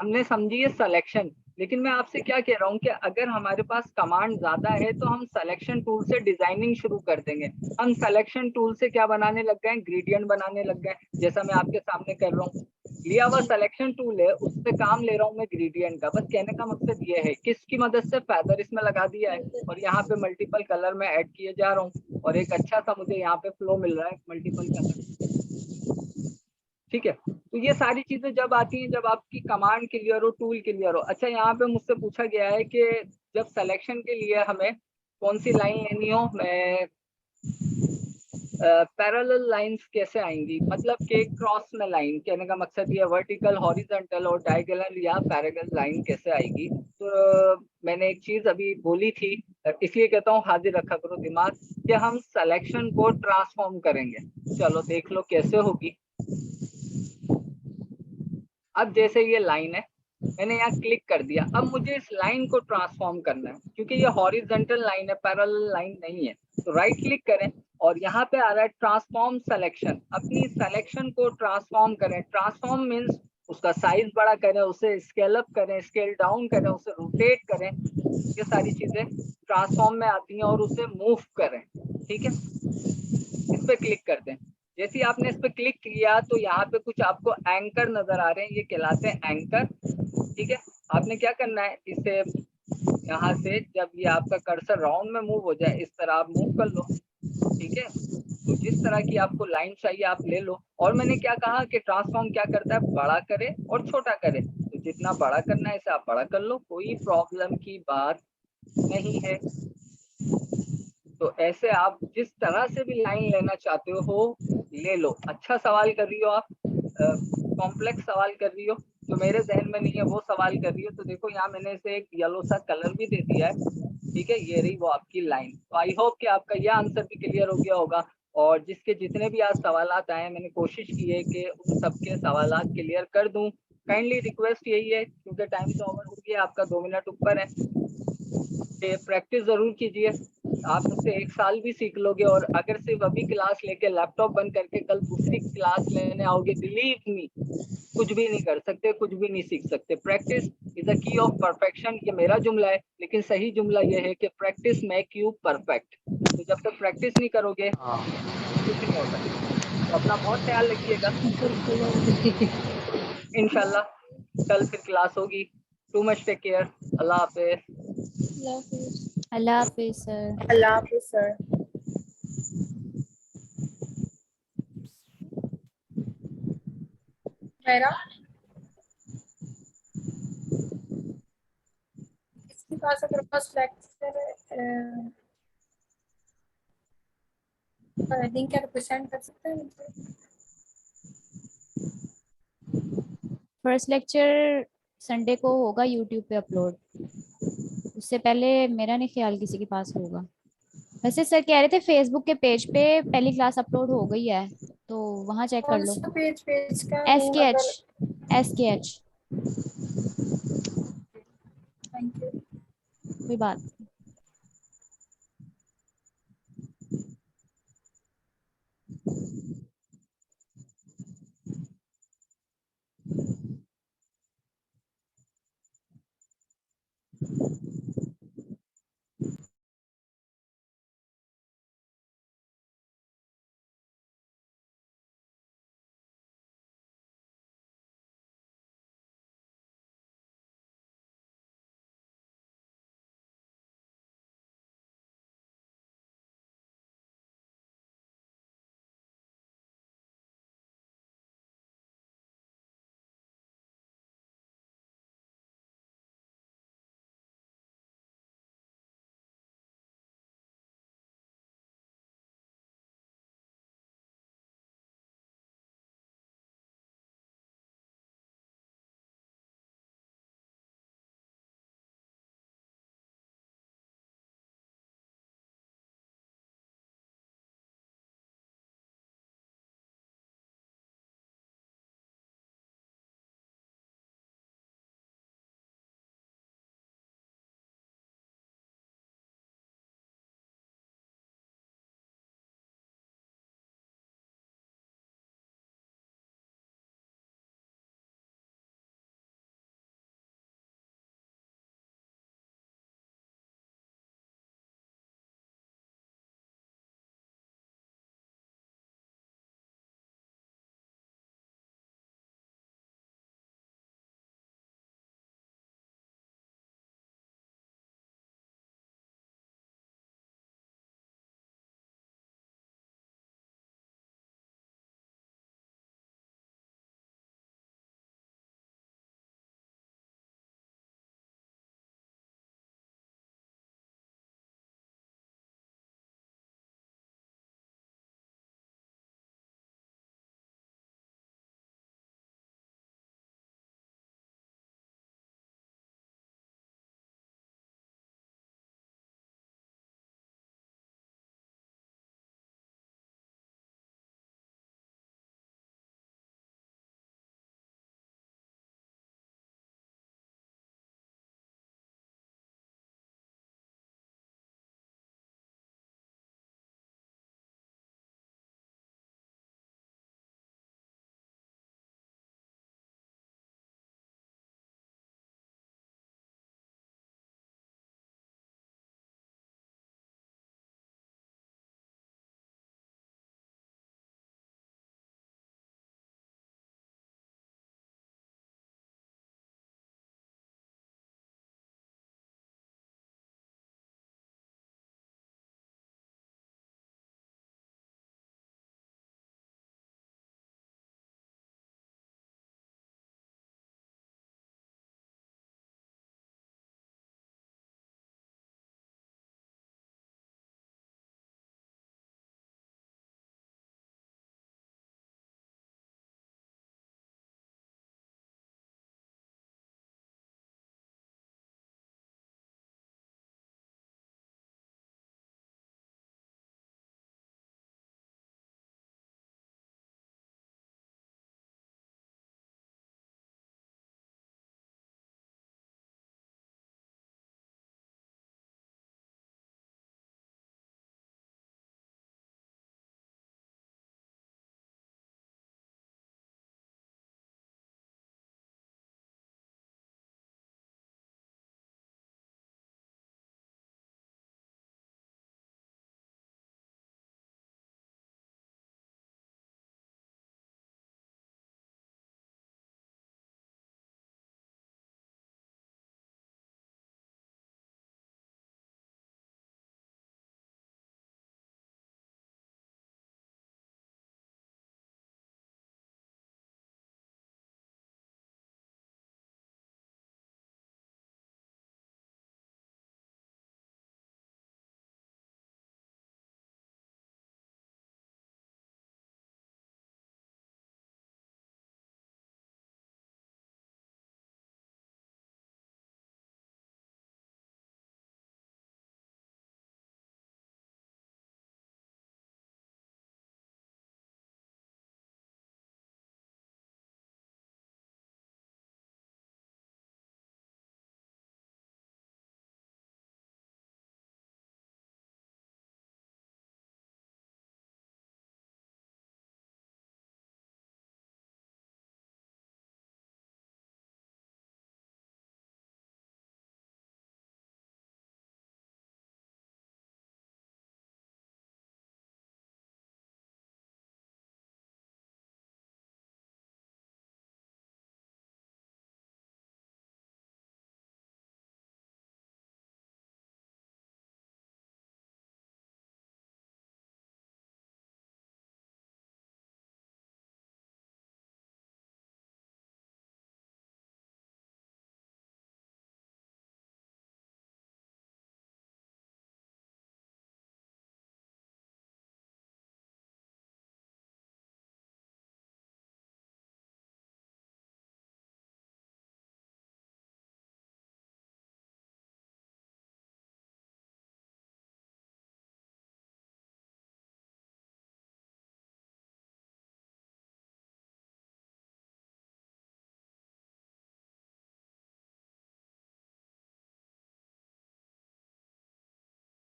हमने समझी है सिलेक्शन, लेकिन मैं आपसे क्या कह रहा हूँ कि अगर हमारे पास कमांड ज्यादा है तो हम सिलेक्शन टूल से डिजाइनिंग शुरू कर देंगे। हम सिलेक्शन टूल से क्या बनाने लग गए, ग्रेडियंट बनाने लग गए, जैसा मैं आपके सामने कर रहा हूँ। लिया हुआ सिलेक्शन टूल है, उससे काम ले रहा हूँ मैं ग्रेडियंट का। बस कहने का मकसद ये है, किसकी मदद से, फैदर इसमें लगा दिया है, और यहाँ पे मल्टीपल कलर में ऐड किए जा रहा हूँ, और एक अच्छा सा मुझे यहाँ पे फ्लो मिल रहा है मल्टीपल कलर, ठीक है। तो ये सारी चीजें जब आती हैं, जब आपकी कमांड क्लियर हो, टूल क्लियर हो। अच्छा, यहाँ पे मुझसे पूछा गया है कि जब सिलेक्शन के लिए हमें कौन सी लाइन लेनी हो, मैं पैरेलल लाइंस कैसे आएंगी, मतलब कि क्रॉस में लाइन, कहने का मकसद ये वर्टिकल, हॉरिजॉन्टल और डायगोनल या पैरेलल लाइन कैसे आएगी। तो मैंने एक चीज अभी बोली थी इसलिए कहता हूँ हाजिर रखा करो दिमाग कि हम सिलेक्शन को ट्रांसफॉर्म करेंगे। चलो देख लो कैसे होगी। अब जैसे ये लाइन है, मैंने यहाँ क्लिक कर दिया, अब मुझे इस लाइन को ट्रांसफॉर्म करना है क्योंकि ये हॉरिजॉन्टल लाइन है, पैरेलल लाइन नहीं है। तो राइट क्लिक करें और यहाँ पे आ रहा है ट्रांसफॉर्म सिलेक्शन। अपनी सिलेक्शन को ट्रांसफॉर्म करें। ट्रांसफॉर्म मीन्स उसका साइज बड़ा करें, उसे स्केल अप करें, स्केल डाउन करें, उसे रोटेट करें। ये सारी चीजें ट्रांसफॉर्म में आती हैं और उसे मूव करें। ठीक है, इस पे क्लिक करते हैं। जैसे ही आपने इस पे क्लिक किया तो यहाँ पे कुछ आपको एंकर नजर आ रहे हैं, ये कहलाते हैं एंकर। ठीक है, आपने क्या करना है, इसे यहाँ से जब ये आपका कर्सर राउंड में मूव हो जाए इस तरह आप मूव कर लो। ठीक है, तो जिस तरह की आपको लाइन चाहिए आप ले लो। और मैंने क्या कहा कि ट्रांसफॉर्म क्या करता है, बड़ा करे और छोटा करे। तो जितना बड़ा करना है इसे आप बड़ा कर लो, कोई प्रॉब्लम की बात नहीं है। तो ऐसे आप जिस तरह से भी लाइन लेना चाहते हो ले लो। अच्छा सवाल कर रही हो आप, कॉम्प्लेक्स सवाल कर रही हो जो मेरे जहन में नहीं है वो सवाल कर रही हो। तो देखो यहाँ मैंने इसे एक येलो सा कलर भी दे दिया है। ठीक है, ये रही वो आपकी लाइन। तो आई होप कि आपका यह आंसर भी क्लियर हो गया होगा। और जिसके जितने भी आज सवालात आए मैंने कोशिश की है कि उन सबके सवालात क्लियर कर दूं। काइंडली रिक्वेस्ट यही है, क्योंकि टाइम तो ओवर हो गया, आपका 2 मिनट ऊपर है, प्रैक्टिस जरूर कीजिए। आप मुझसे 1 साल भी सीख लोगे और अगर सिर्फ अभी क्लास लेके लैपटॉप बंद करके कल दूसरी क्लास लेने आओगे, बिलीव मी कुछ भी नहीं कर सकते, कुछ भी नहीं सीख सकते। Practice is the key of perfection, ये मेरा जुमला है, लेकिन सही जुमला ये है कि प्रैक्टिस मेक यू परफेक्ट। तो जब तक प्रैक्टिस नहीं करोगे कुछ नहीं हो सकता। तो अपना बहुत ख्याल रखिएगा। इंशाल्लाह कल फिर क्लास होगी। Too much take care. अल्लाह हाफिज। अल्लाह हाफिज सर। अल्लाह हाफिज सर। मेरा इसके पास अगर फर्स्ट लेक्चर लिंक है तो प्रेजेंट कर सकते हैं। फर्स्ट लेक्चर संडे को होगा यूट्यूब पे अपलोड, उससे पहले मेरा नहीं ख्याल किसी के पास होगा। वैसे सर कह रहे थे फेसबुक के पेज पे पहली क्लास अपलोड हो गई है, तो वहाँ चेक कर कौन लो। सा पेज का SKH थैंक यू। कोई बात